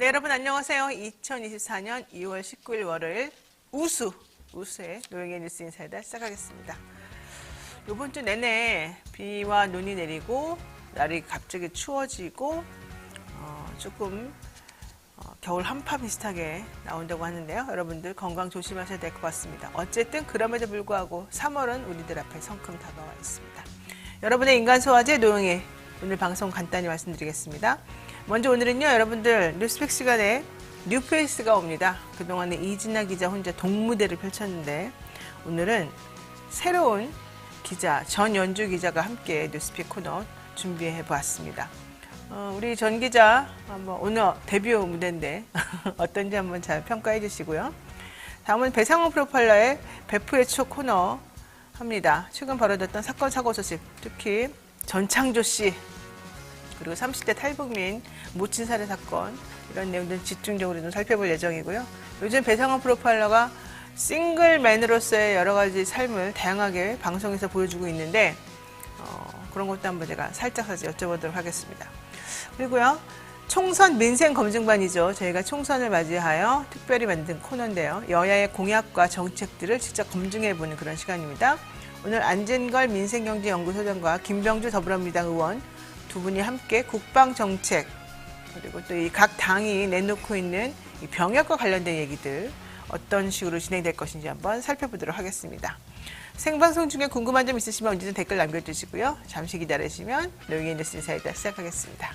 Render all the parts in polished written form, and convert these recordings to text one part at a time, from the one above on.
네, 여러분 안녕하세요. 2024년 2월 19일 월요일 우수의 노영의 뉴스 인사이다 시작하겠습니다. 이번 주 내내 비와 눈이 내리고 날이 갑자기 추워지고 조금 겨울 한파 비슷하게 나온다고 하는데요. 여러분들 건강 조심하셔야 될 것 같습니다. 어쨌든 그럼에도 불구하고 3월은 우리들 앞에 성큼 다가와 있습니다. 여러분의 인간소화제 노영의 오늘 방송 간단히 말씀드리겠습니다. 먼저 오늘은요, 여러분들 뉴스팩 시간에 뉴페이스가 옵니다. 그동안에 이진아 기자 혼자 동무대를 펼쳤는데 오늘은 새로운 기자, 전연주 기자가 함께 뉴스픽 코너 준비해 보았습니다. 우리 전 기자 오늘 데뷔 무대인데 어떤지 한번 잘 평가해 주시고요. 다음은 배상훈 프로파일러의 베프의 추억 코너 합니다. 최근 벌어졌던 사건 사고 소식, 특히 전창조 씨 그리고 30대 탈북민 모친 살해 사건 이런 내용들 집중적으로 좀 살펴볼 예정이고요. 요즘 배상훈 프로파일러가 싱글맨으로서의 여러 가지 삶을 다양하게 방송에서 보여주고 있는데 그런 것도 한번 제가 살짝 여쭤보도록 하겠습니다. 그리고요. 총선 민생 검증반이죠. 저희가 총선을 맞이하여 특별히 만든 코너인데요. 여야의 공약과 정책들을 직접 검증해보는 그런 시간입니다. 오늘 안진걸 민생경제연구소장과 김병주 더불어민주당 의원 두 분이 함께 국방정책 그리고 또 이 각 당이 내놓고 있는 이 병역과 관련된 얘기들 어떤 식으로 진행될 것인지 한번 살펴보도록 하겠습니다. 생방송 중에 궁금한 점 있으시면 언제든 댓글 남겨주시고요. 잠시 기다리시면 노영의 뉴스 인사이다 시작하겠습니다.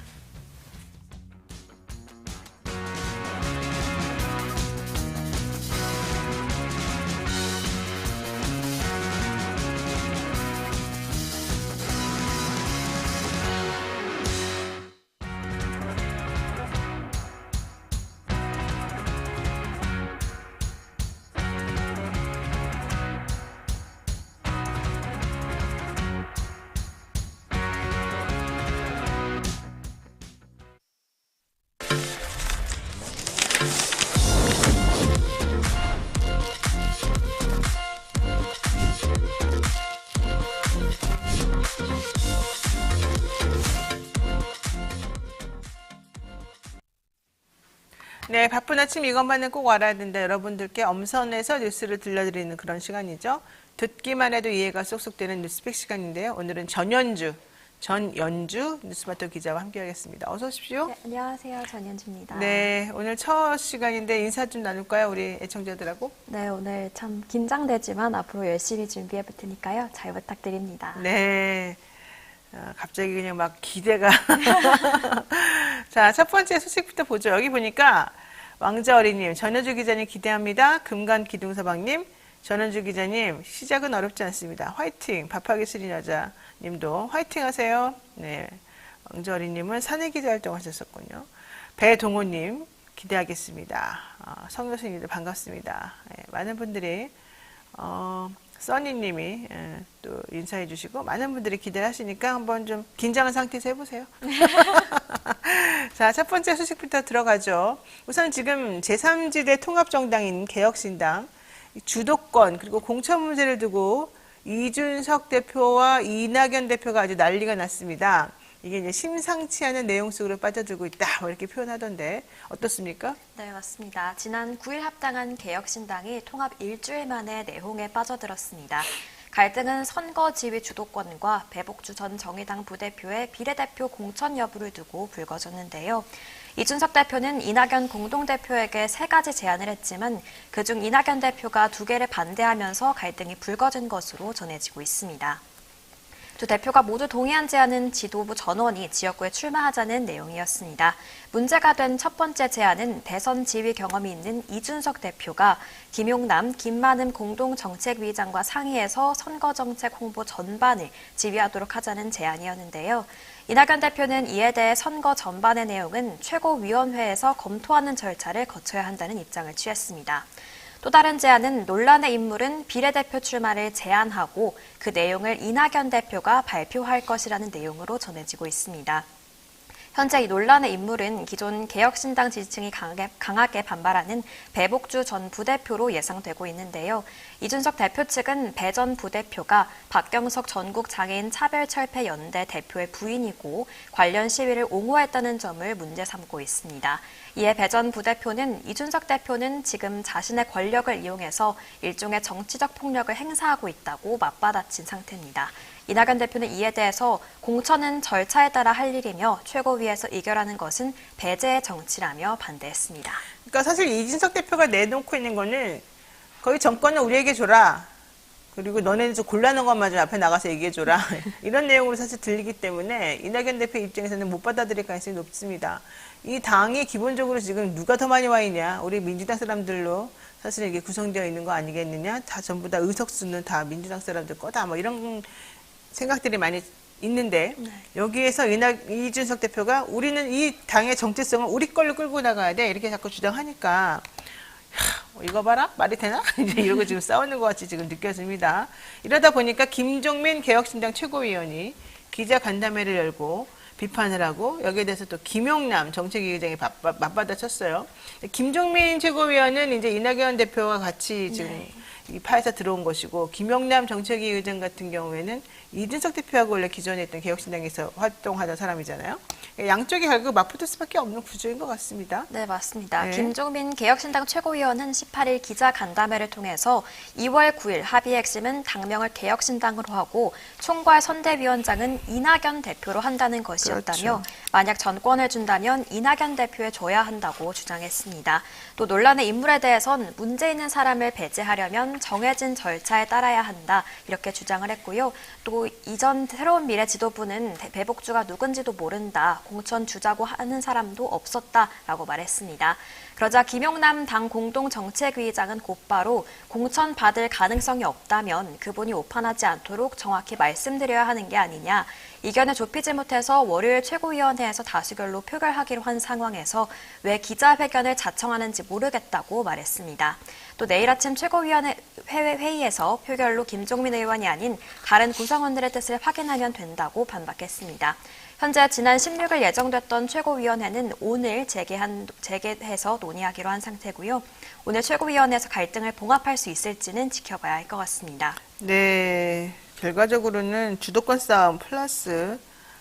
네, 바쁜 아침 이것만은 꼭 알아야 된다. 여러분들께 엄선해서 뉴스를 들려드리는 그런 시간이죠. 듣기만 해도 이해가 쏙쏙 되는 뉴스팩 시간인데요. 오늘은 전연주 뉴스마터 기자와 함께하겠습니다. 어서 오십시오. 네, 안녕하세요. 전연주입니다. 네, 오늘 첫 시간인데 인사 좀 나눌까요? 우리 애청자들하고. 네, 오늘 참 긴장되지만 앞으로 열심히 준비해 볼 테니까요. 잘 부탁드립니다. 네. 갑자기 그냥 막 기대가. 자, 첫 번째 소식부터 보죠. 여기 보니까 왕자 어린님, 전현주 기자님 기대합니다. 금간 기둥서방님, 전현주 기자님 시작은 어렵지 않습니다. 화이팅! 밥하기 싫은 여자님도 화이팅 하세요. 네, 왕자 어린님은 사내 기자 활동하셨었군요. 배동호님 기대하겠습니다. 성교수님들 반갑습니다. 네, 많은 분들이 써니님이 또 인사해 주시고 많은 분들이 기대를 하시니까 한번 좀 긴장한 상태에서 해보세요. 자, 첫 번째 소식부터 들어가죠. 우선 지금 제3지대 통합정당인 개혁신당 주도권 그리고 공천 문제를 두고 이준석 대표와 이낙연 대표가 아주 난리가 났습니다. 이게 이제 심상치 않은 내용 속으로 빠져들고 있다 이렇게 표현하던데 어떻습니까? 네, 맞습니다. 지난 9일 합당한 개혁신당이 통합 일주일 만에 내홍에 빠져들었습니다. 갈등은 선거 지휘 주도권과 배복주 전 정의당 부대표의 비례대표 공천 여부를 두고 불거졌는데요. 이준석 대표는 이낙연 공동대표에게 3가지 제안을 했지만 그중 이낙연 대표가 2개를 반대하면서 갈등이 불거진 것으로 전해지고 있습니다. 두 대표가 모두 동의한 제안은 지도부 전원이 지역구에 출마하자는 내용이었습니다. 문제가 된 첫 번째 제안은 대선 지휘 경험이 있는 이준석 대표가 김용남, 김만흠 공동정책위의장과 상의해서 선거정책 홍보 전반을 지휘하도록 하자는 제안이었는데요. 이낙연 대표는 이에 대해 선거 전반의 내용은 최고위원회에서 검토하는 절차를 거쳐야 한다는 입장을 취했습니다. 또 다른 제안은 논란의 인물은 비례대표 출마를 제안하고 그 내용을 이낙연 대표가 발표할 것이라는 내용으로 전해지고 있습니다. 현재 이 논란의 인물은 기존 개혁신당 지지층이 강하게 반발하는 배복주 전 부대표로 예상되고 있는데요. 이준석 대표 측은 배 전 부대표가 박경석 전국장애인 차별철폐연대 대표의 부인이고 관련 시위를 옹호했다는 점을 문제 삼고 있습니다. 이에 배 전 부대표는 이준석 대표는 지금 자신의 권력을 이용해서 일종의 정치적 폭력을 행사하고 있다고 맞받아친 상태입니다. 이낙연 대표는 이에 대해서 공천은 절차에 따라 할 일이며 최고위에서 의결하는 것은 배제의 정치라며 반대했습니다. 그러니까 사실 이준석 대표가 내놓고 있는 거는 거의 정권은 우리에게 줘라. 그리고 너네는 좀 곤란한 것만 좀 앞에 나가서 얘기해줘라. 이런 내용으로 사실 들리기 때문에 이낙연 대표 입장에서는 못 받아들일 가능성이 높습니다. 이 당이 기본적으로 지금 누가 더 많이 와 있냐. 우리 민주당 사람들로 사실 이게 구성되어 있는 거 아니겠느냐. 다 전부 다 의석수는 다 민주당 사람들 거다. 뭐 이런 생각들이 많이 있는데 여기에서 이준석 대표가 우리는 이 당의 정체성을 우리 걸로 끌고 나가야 돼. 이렇게 자꾸 주장하니까 이거 봐라? 말이 되나? 이제 이러고 지금 싸우는 것 같이 지금 느껴집니다. 이러다 보니까 김종민 개혁신당 최고위원이 기자 간담회를 열고 비판을 하고 여기에 대해서 또 김용남 정책위 의장이 맞받아쳤어요. 김종민 최고위원은 이제 이낙연 대표와 같이 지금 이 파에서 들어온 것이고 김용남 정책위 의장 같은 경우에는 이준석 대표하고 원래 기존에 있던 개혁신당에서 활동하던 사람이잖아요. 양쪽이 결국 맞붙을 수밖에 없는 구조인 것 같습니다. 네, 맞습니다. 네. 김종민 개혁신당 최고위원은 18일 기자 간담회를 통해서 2월 9일 합의의 핵심은 당명을 개혁신당으로 하고 총괄 선대위원장은 이낙연 대표로 한다는 것이었다며 그렇죠. 만약 전권을 준다면 이낙연 대표에 줘야 한다고 주장했습니다. 또 논란의 인물에 대해선 문제 있는 사람을 배제하려면 정해진 절차에 따라야 한다 이렇게 주장을 했고요. 또 이전 새로운 미래 지도부는 배복주가 누군지도 모른다. 공천 주자고 하는 사람도 없었다라고 말했습니다. 그러자 김용남 당 공동정책위의장은 곧바로 공천 받을 가능성이 없다면 그분이 오판하지 않도록 정확히 말씀드려야 하는 게 아니냐. 이견을 좁히지 못해서 월요일 최고위원회에서 다수결로 표결하기로 한 상황에서 왜 기자회견을 자청하는지 모르겠다고 말했습니다. 또 내일 아침 최고위원회 회의에서 표결로 김종민 의원이 아닌 다른 구성원들의 뜻을 확인하면 된다고 반박했습니다. 현재 지난 16일 예정됐던 최고위원회는 오늘 재개해서 논의하기로 한 상태고요. 오늘 최고위원회에서 갈등을 봉합할 수 있을지는 지켜봐야 할 것 같습니다. 네, 결과적으로는 주도권 싸움 플러스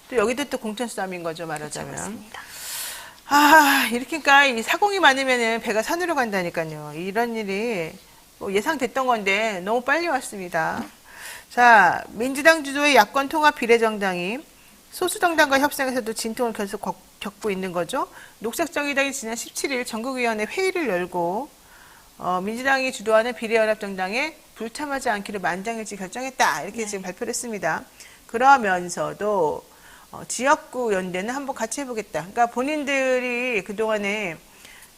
또 여기도 또 공천 싸움인 거죠, 말하자면. 그렇습니다. 이렇게니까 이 사공이 많으면 배가 산으로 간다니까요. 이런 일이 뭐 예상됐던 건데 너무 빨리 왔습니다. 자, 민주당 주도의 야권 통합 비례정당이 소수정당과 협상에서도 진통을 계속 겪고 있는 거죠. 녹색정의당이 지난 17일 전국위원회 회의를 열고 민주당이 주도하는 비례연합정당에 불참하지 않기로 만장일치 결정했다. 이렇게 지금 발표를 했습니다. 그러면서도 지역구 연대는 한번 같이 해보겠다. 그러니까 본인들이 그동안에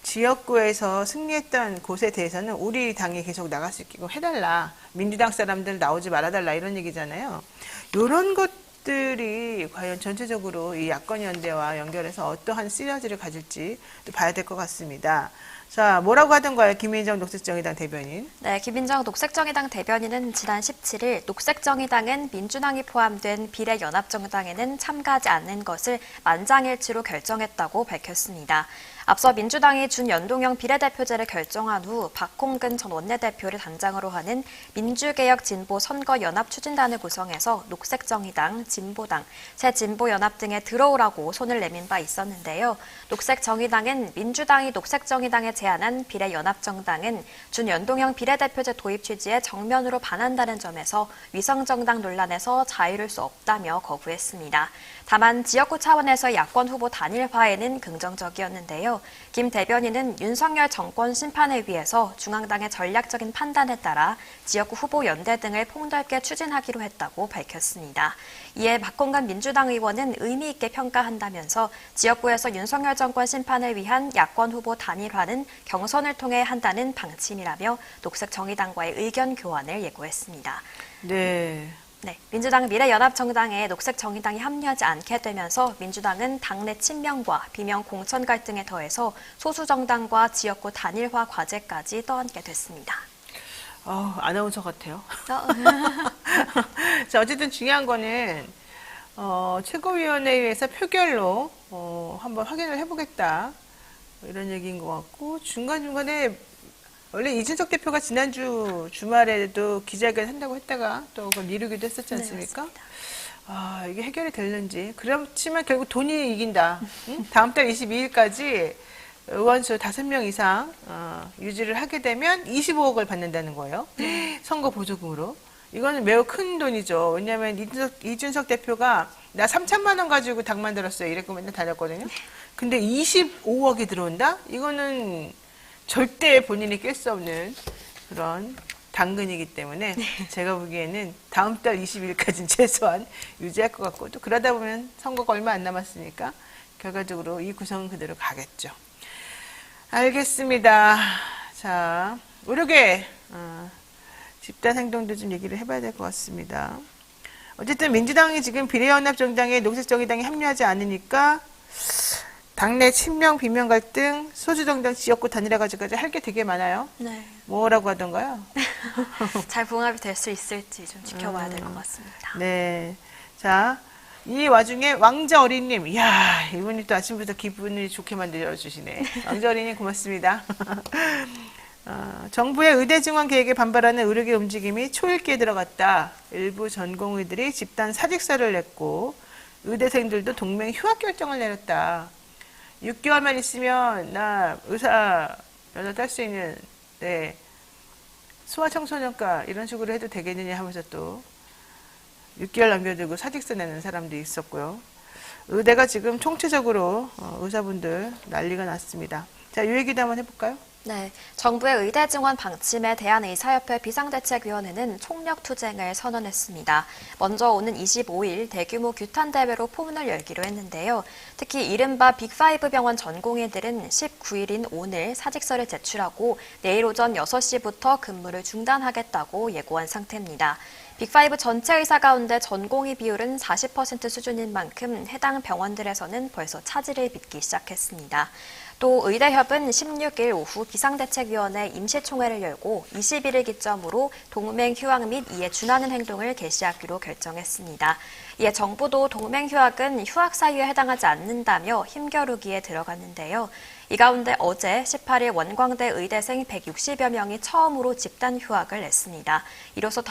지역구에서 승리했던 곳에 대해서는 우리 당이 계속 나갈 수 있게 해달라. 민주당 사람들 나오지 말아달라. 이런 얘기잖아요. 이런 것들이 과연 전체적으로 이 야권 연대와 연결해서 어떠한 시너지를 가질지 또 봐야 될 것 같습니다. 자, 뭐라고 하던가요? 김민정 녹색정의당 대변인. 네, 김민정 녹색정의당 대변인은 지난 17일 녹색정의당은 민주당이 포함된 비례연합정당에는 참가하지 않는 것을 만장일치로 결정했다고 밝혔습니다. 앞서 민주당이 준연동형 비례대표제를 결정한 후 박홍근 전 원내대표를 단장으로 하는 민주개혁진보선거연합추진단을 구성해서 녹색정의당, 진보당, 새진보연합 등에 들어오라고 손을 내민 바 있었는데요. 녹색정의당은 민주당이 녹색정의당에 제안한 비례연합정당은 준연동형 비례대표제 도입 취지에 정면으로 반한다는 점에서 위성정당 논란에서 자유로울 수 없다며 거부했습니다. 다만 지역구 차원에서 야권 후보 단일화에는 긍정적이었는데요. 김 대변인은 윤석열 정권 심판을 위해서 중앙당의 전략적인 판단에 따라 지역구 후보 연대 등을 폭넓게 추진하기로 했다고 밝혔습니다. 이에 박홍근 민주당 의원은 의미 있게 평가한다면서 지역구에서 윤석열 정권 심판을 위한 야권 후보 단일화는 경선을 통해 한다는 방침이라며 녹색정의당과의 의견 교환을 예고했습니다. 네. 네, 민주당 미래연합정당에 녹색정의당이 합류하지 않게 되면서 민주당은 당내 친명과 비명 공천 갈등에 더해서 소수정당과 지역구 단일화 과제까지 떠안게 됐습니다. 아나운서 같아요. 자, 어쨌든 중요한 거는 최고위원회에서 표결로 한번 확인을 해보겠다. 이런 얘기인 것 같고, 중간중간에 원래 이준석 대표가 지난주 주말에도 기자회견 한다고 했다가 또 그걸 미루기도 했었지 않습니까? 아, 이게 해결이 되는지. 그렇지만 결국 돈이 이긴다. 응? 다음 달 22일까지 의원수 5명 이상 유지를 하게 되면 25억을 받는다는 거예요. 선거 보조금으로. 이거는 매우 큰 돈이죠. 왜냐하면 이준석 대표가 나 3천만 원 가지고 당 만들었어요. 이랬고 맨날 다녔거든요. 근데 25억이 들어온다? 이거는 절대 본인이 깰 수 없는 그런 당근이기 때문에 제가 보기에는 다음 달 20일까지는 최소한 유지할 것 같고 또 그러다 보면 선거가 얼마 안 남았으니까 결과적으로 이 구성은 그대로 가겠죠. 알겠습니다. 자, 의료계 집단 행동도 좀 얘기를 해봐야 될 것 같습니다. 어쨌든 민주당이 지금 비례연합정당에 녹색정의당이 합류하지 않으니까 당내 친명, 비명 갈등, 소주정당 지역구 단일화 가지고까지 할 게 되게 많아요. 네. 뭐라고 하던가요? 잘 봉합이 될 수 있을지 좀 지켜봐야 될 것 같습니다. 네. 자, 이 와중에 왕자 어린님, 이야, 이분이 또 아침부터 기분을 좋게 만들어주시네. 왕자 어린님 고맙습니다. 정부의 의대 증원 계획에 반발하는 의료계 움직임이 초읽기에 들어갔다. 일부 전공의들이 집단 사직서를 냈고 의대생들도 동맹 휴학 결정을 내렸다. 6개월만 있으면 나 의사 면허 딸 수 있는 소아청소년과 이런 식으로 해도 되겠느냐 하면서 또 6개월 남겨두고 사직서 내는 사람도 있었고요. 의대가 지금 총체적으로 의사분들 난리가 났습니다. 자, 이 얘기도 한번 해볼까요? 네, 정부의 의대 증원 방침에 대한 의사협회 비상대책위원회는 총력 투쟁을 선언했습니다. 먼저 오는 25일 대규모 규탄 대회로 포문을 열기로 했는데요. 특히 이른바 빅5 병원 전공의들은 19일인 오늘 사직서를 제출하고 내일 오전 6시부터 근무를 중단하겠다고 예고한 상태입니다. 빅5 전체 의사 가운데 전공의 비율은 40% 수준인 만큼 해당 병원들에서는 벌써 차질을 빚기 시작했습니다. 또 의대협은 16일 오후 비상대책위원회 임시총회를 열고 21일 기점으로 동맹 휴학 및 이에 준하는 행동을 개시하기로 결정했습니다. 이에 정부도 동맹 휴학은 휴학 사유에 해당하지 않는다며 힘겨루기에 들어갔는데요. 이 가운데 어제 18일 원광대 의대생 160여 명이 처음으로 집단 휴학을 냈습니다. 이로써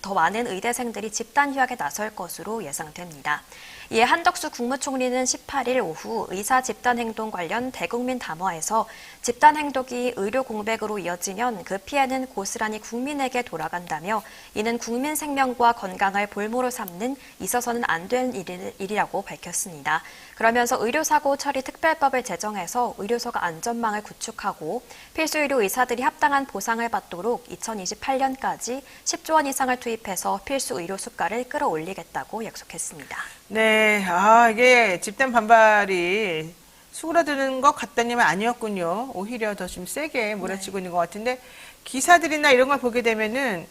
더 많은 의대생들이 집단 휴학에 나설 것으로 예상됩니다. 이에 한덕수 국무총리는 18일 오후 의사 집단행동 관련 대국민 담화에서 집단행동이 의료 공백으로 이어지면 그 피해는 고스란히 국민에게 돌아간다며 이는 국민 생명과 건강을 볼모로 삼는 있어서는 안 된 일이라고 밝혔습니다. 그러면서 의료사고 처리 특별법을 제정해서 의료소가 안전망을 구축하고 필수의료 의사들이 합당한 보상을 받도록 2028년까지 10조 원 이상을 투입해서 필수 의료 수가를 끌어올리겠다고 약속했습니다. 네, 이게 집단 반발이 수그러드는 것 같다니면 아니었군요. 오히려 더 좀 세게 몰아치고 있는 것 같은데 기사들이나 이런 걸 보게 되면은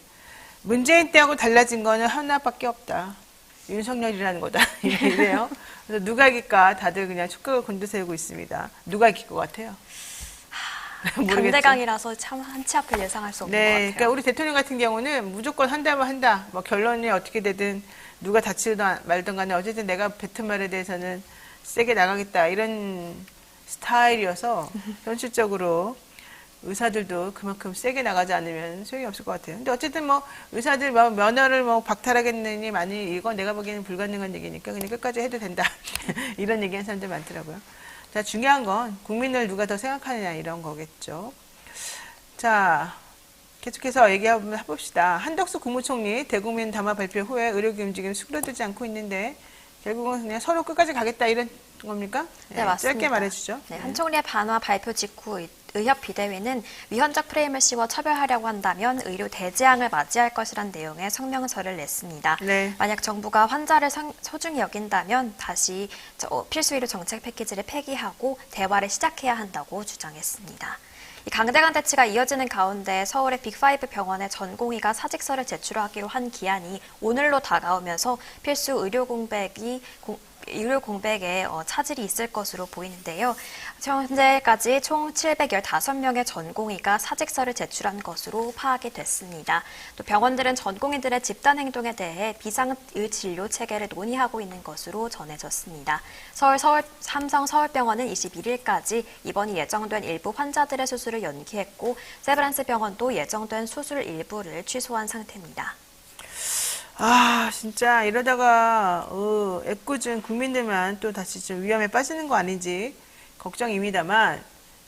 문재인 때하고 달라진 거는 하나밖에 없다. 윤석열이라는 거다. 이래요. 그래서 누가 이길까 다들 그냥 촉각을 곤두세우고 있습니다. 누가 이길 것 같아요? 강대강이라서 참 한치 앞을 예상할 수 없는 것 같아요. 그러니까 우리 대통령 같은 경우는 무조건 한다면 한다. 뭐 결론이 어떻게 되든 누가 다치든 말든 간에 어쨌든 내가 뱉은 말에 대해서는 세게 나가겠다. 이런 스타일이어서 현실적으로 의사들도 그만큼 세게 나가지 않으면 소용이 없을 것 같아요. 근데 어쨌든 뭐 의사들 뭐 면허를 뭐 박탈하겠느니 많이 이건 내가 보기에는 불가능한 얘기니까 그냥 끝까지 해도 된다. 이런 얘기하는 사람들 많더라고요. 자, 중요한 건 국민을 누가 더 생각하느냐 이런 거겠죠. 자, 계속해서 얘기 한번 해봅시다. 한덕수 국무총리 대국민 담화 발표 후에 의료계 움직임 수그러들지 않고 있는데 결국은 그냥 서로 끝까지 가겠다 이런 겁니까? 네, 맞습니다. 짧게 말해주죠. 네, 한 총리의 반화 발표 직후 의협 비대위는 위헌적 프레임을 씌워 처벌하려고 한다면 의료 대재앙을 맞이할 것이란 내용의 성명서를 냈습니다. 네. 만약 정부가 환자를 소중히 여긴다면 다시 필수 의료 정책 패키지를 폐기하고 대화를 시작해야 한다고 주장했습니다. 이 강대강 대치가 이어지는 가운데 서울의 빅5 병원의 전공의가 사직서를 제출하기로 한 기한이 오늘로 다가오면서 필수 의료 공백이 일요 공백에 차질이 있을 것으로 보이는데요. 현재까지 총 715명의 전공의가 사직서를 제출한 것으로 파악이 됐습니다. 또 병원들은 전공의들의 집단 행동에 대해 비상의진료 체계를 논의하고 있는 것으로 전해졌습니다. 삼성 서울병원은 21일까지 입원이 예정된 일부 환자들의 수술을 연기했고 세브란스 병원도 예정된 수술 일부를 취소한 상태입니다. 아, 진짜 이러다가 애꿎은 국민들만 또 다시 좀 위험에 빠지는 거 아닌지 걱정입니다만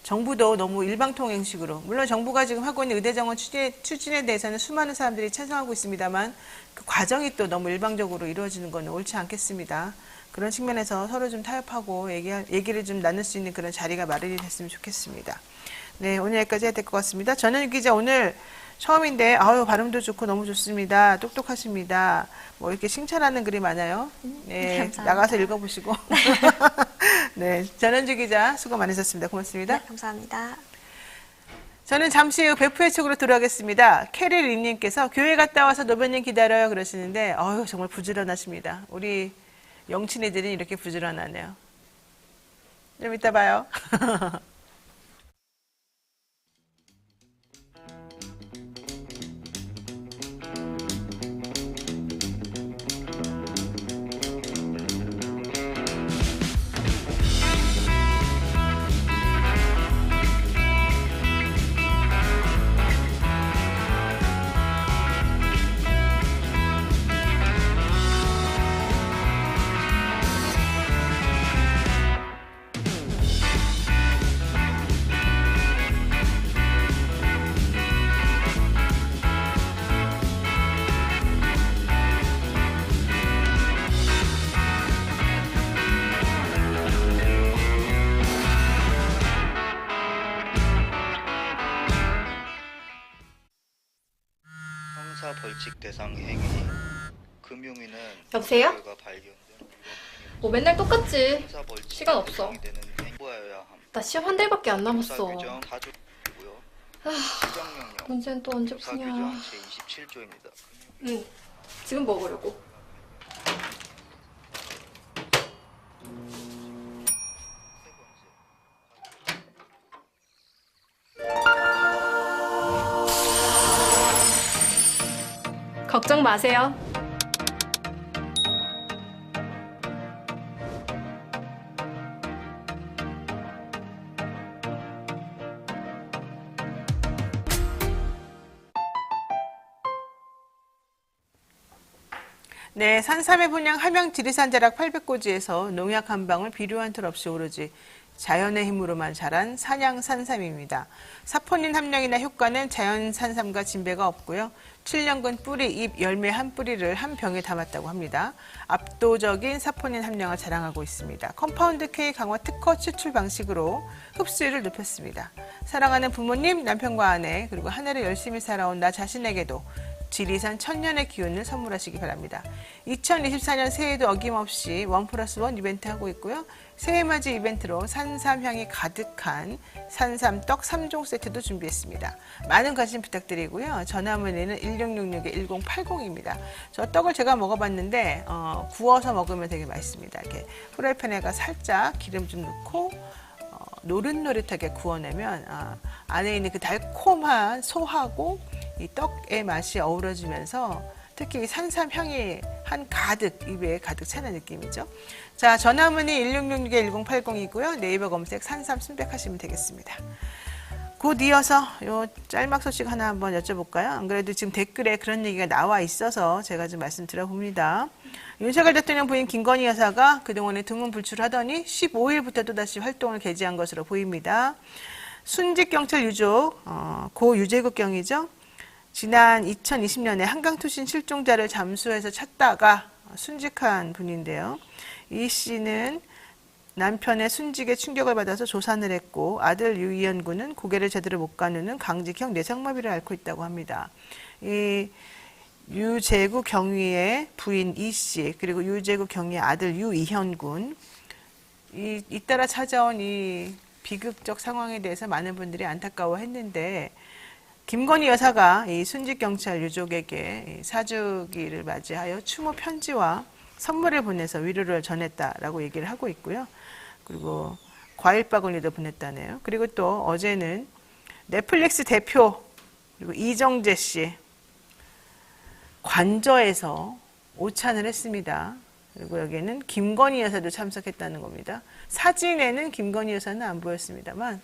정부도 너무 일방통행식으로, 물론 정부가 지금 하고 있는 의대정원 추진에 대해서는 수많은 사람들이 찬성하고 있습니다만 그 과정이 또 너무 일방적으로 이루어지는 건 옳지 않겠습니다. 그런 측면에서 서로 좀 타협하고 얘기를 좀 나눌 수 있는 그런 자리가 마련이 됐으면 좋겠습니다. 네, 오늘 여기까지 해야 될 것 같습니다. 전현희 기자 오늘 처음인데 발음도 좋고 너무 좋습니다. 똑똑하십니다. 뭐 이렇게 칭찬하는 글이 많아요. 네, 감사합니다. 나가서 읽어보시고. 네, 전현주 기자 수고 많으셨습니다. 고맙습니다. 네, 감사합니다. 저는 잠시 후 베프의 촉으로 들어가겠습니다. 캐리린님께서 교회 갔다 와서 노변님 기다려요 그러시는데 정말 부지런하십니다. 우리 영친이들이 이렇게 부지런하네요. 좀 이따 봐요. 벌칙 대상 행위 금융위는 여보세요? 발견된 뭐 맨날 똑같지. 형사 벌칙 시간 없어. 대상이 되는 행보여야 함. 나 시험 한 달밖에 안 남았어. 형사 규정 4조고요. 시정명령 문제는 또 언제 형사 푸냐. 규정 제27조입니다. 응. 지금 먹으려고. 걱정 마세요. 네, 산삼의 분양 함양 지리산 자락 800고지에서 농약 한 방울 비료한 톨 없이 오로지 자연의 힘으로만 자란 산양 산삼입니다. 사포닌 함량이나 효과는 자연 산삼과 진배가 없고요. 7년근 뿌리, 잎, 열매 한 뿌리를 한 병에 담았다고 합니다. 압도적인 사포닌 함량을 자랑하고 있습니다. 컴파운드 K 강화 특허 추출 방식으로 흡수율을 높였습니다. 사랑하는 부모님, 남편과 아내, 그리고 하늘을 열심히 살아온 나 자신에게도 지리산 천년의 기운을 선물하시기 바랍니다. 2024년 새해에도 어김없이 1+1 이벤트 하고 있고요. 새해맞이 이벤트로 산삼향이 가득한 산삼떡 3종 세트도 준비했습니다. 많은 관심 부탁드리고요. 전화 문의는 1666-1080입니다. 저 떡을 제가 먹어봤는데 구워서 먹으면 되게 맛있습니다. 이렇게 프라이팬에가 살짝 기름 좀 넣고 노릇노릇하게 구워내면 안에 있는 그 달콤한 소하고 이 떡의 맛이 어우러지면서 특히 이 산삼 향이 한 가득 입에 가득 차는 느낌이죠. 자, 전화문의 1666-1080이고요. 네이버 검색 산삼 순백하시면 되겠습니다. 곧 이어서 요 짤막 소식 하나 한번 여쭤볼까요? 안 그래도 지금 댓글에 그런 얘기가 나와 있어서 제가 좀 말씀 드려봅니다. 윤석열 대통령 부인 김건희 여사가 그동안에 두문불출하더니 15일부터 또다시 활동을 개시한 것으로 보입니다. 순직경찰 유족, 고 유재국 경이죠. 지난 2020년에 한강투신 실종자를 잠수해서 찾다가 순직한 분인데요. 이 씨는 남편의 순직에 충격을 받아서 조산을 했고 아들 유이현 군은 고개를 제대로 못 가누는 강직형 뇌상마비를 앓고 있다고 합니다. 이 유재국 경위의 부인 이 씨 그리고 유재국 경위의 아들 유이현 군 잇따라 찾아온 이 비극적 상황에 대해서 많은 분들이 안타까워했는데 김건희 여사가 이 순직경찰 유족에게 사주기를 맞이하여 추모 편지와 선물을 보내서 위로를 전했다라고 얘기를 하고 있고요. 그리고 과일 바구니도 보냈다네요. 그리고 또 어제는 넷플릭스 대표 그리고 이정재 씨 관저에서 오찬을 했습니다. 그리고 여기에는 김건희 여사도 참석했다는 겁니다. 사진에는 김건희 여사는 안 보였습니다만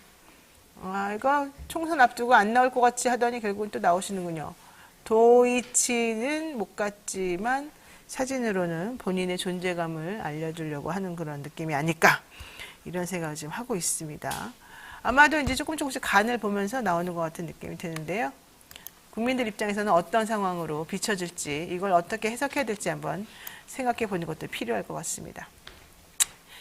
이거 총선 앞두고 안 나올 것 같이 하더니 결국은 또 나오시는군요. 도이치는 못 갔지만 사진으로는 본인의 존재감을 알려주려고 하는 그런 느낌이 아닐까 이런 생각을 지금 하고 있습니다. 아마도 이제 조금씩 간을 보면서 나오는 것 같은 느낌이 드는데요. 국민들 입장에서는 어떤 상황으로 비춰질지 이걸 어떻게 해석해야 될지 한번 생각해 보는 것도 필요할 것 같습니다.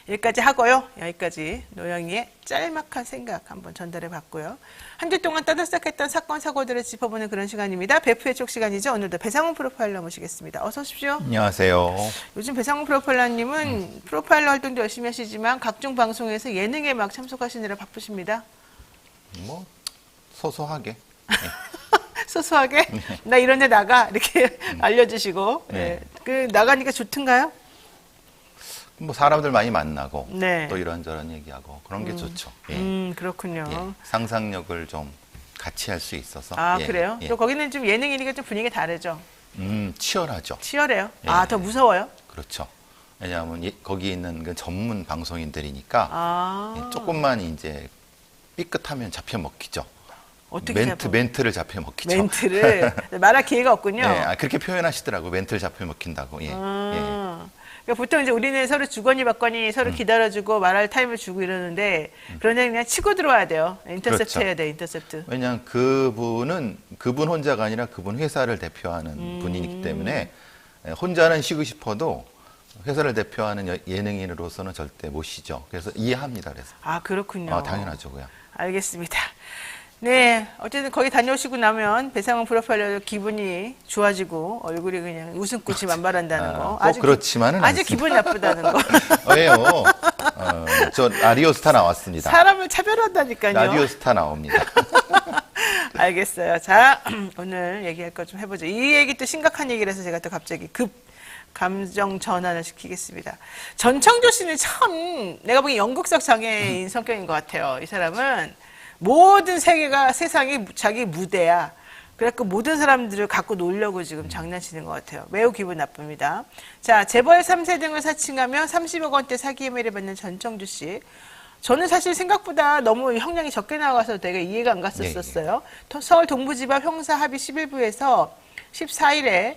여기까지 하고요. 여기까지 노영희의 짤막한 생각 한번 전달해 봤고요. 한 주 동안 따뜻했던 사건, 사고들을 짚어보는 그런 시간입니다. 베프의 촉 시간이죠. 오늘도 배상훈 프로파일러 모시겠습니다. 어서 오십시오. 안녕하세요. 요즘 배상훈 프로파일러님은 프로파일러 활동도 열심히 하시지만 각종 방송에서 예능에 막 참석하시느라 바쁘십니다. 뭐 소소하게. 소소하게 나 이런 데 나가 이렇게 알려주시고 네. 그 나가니까 좋던가요? 뭐 사람들 많이 만나고 네. 또 이런저런 얘기하고 그런 게 좋죠. 예. 그렇군요. 예. 상상력을 좀 같이 할 수 있어서. 예. 그래요? 예. 또 거기는 좀 예능이니까 좀 분위기가 다르죠? 치열하죠. 치열해요? 예. 더 무서워요? 그렇죠. 왜냐하면 거기 있는 그 전문 방송인들이니까 예, 조금만 이제 삐끗하면 잡혀 먹히죠. 어떻게 멘트를 잡혀 먹히죠. 멘트를 말할 기회가 없군요. 네, 그렇게 표현하시더라고요. 멘트를 잡혀 먹힌다고. 예. 예. 그러니까 보통 이제 우리는 서로 주거니 받거니 서로 기다려주고 말할 타임을 주고 이러는데 그러냐 그냥 치고 들어와야 돼요. 인터셉트 그렇죠. 해야 돼, 인터셉트. 왜냐하면 그분은 그분 혼자가 아니라 그분 회사를 대표하는 분이기 때문에 혼자는 쉬고 싶어도 회사를 대표하는 예능인으로서는 절대 못 쉬죠. 그래서 이해합니다. 그래서. 그렇군요. 당연하죠. 그냥. 알겠습니다. 네, 어쨌든 거기 다녀오시고 나면 배상훈 프로파일러 기분이 좋아지고 얼굴이 그냥 웃음꽃이 만발한다는 거. 꼭 그렇지만은 아주 않습니다. 기분 나쁘다는 거. 왜요? 저 라디오스타 나왔습니다. 사람을 차별한다니까요. 라디오스타 나옵니다. 알겠어요. 자, 오늘 얘기할 거 좀 해보죠. 이 얘기 또 심각한 얘기라서 제가 또 갑자기 감정 전환을 시키겠습니다. 전청조 씨는 참 내가 보기엔 연극적 장애인 성격인 것 같아요. 이 사람은 모든 세상이 자기 무대야. 그래갖고 모든 사람들을 갖고 놀려고 지금 장난치는 것 같아요. 매우 기분 나쁩니다. 자, 재벌 3세 등을 사칭하며 30억 원대 사기 혐의를 받는 전청주 씨. 저는 사실 생각보다 너무 형량이 적게 나와서 되게 이해가 안 갔었어요. 서울 동부지법 형사합의 11부에서 14일에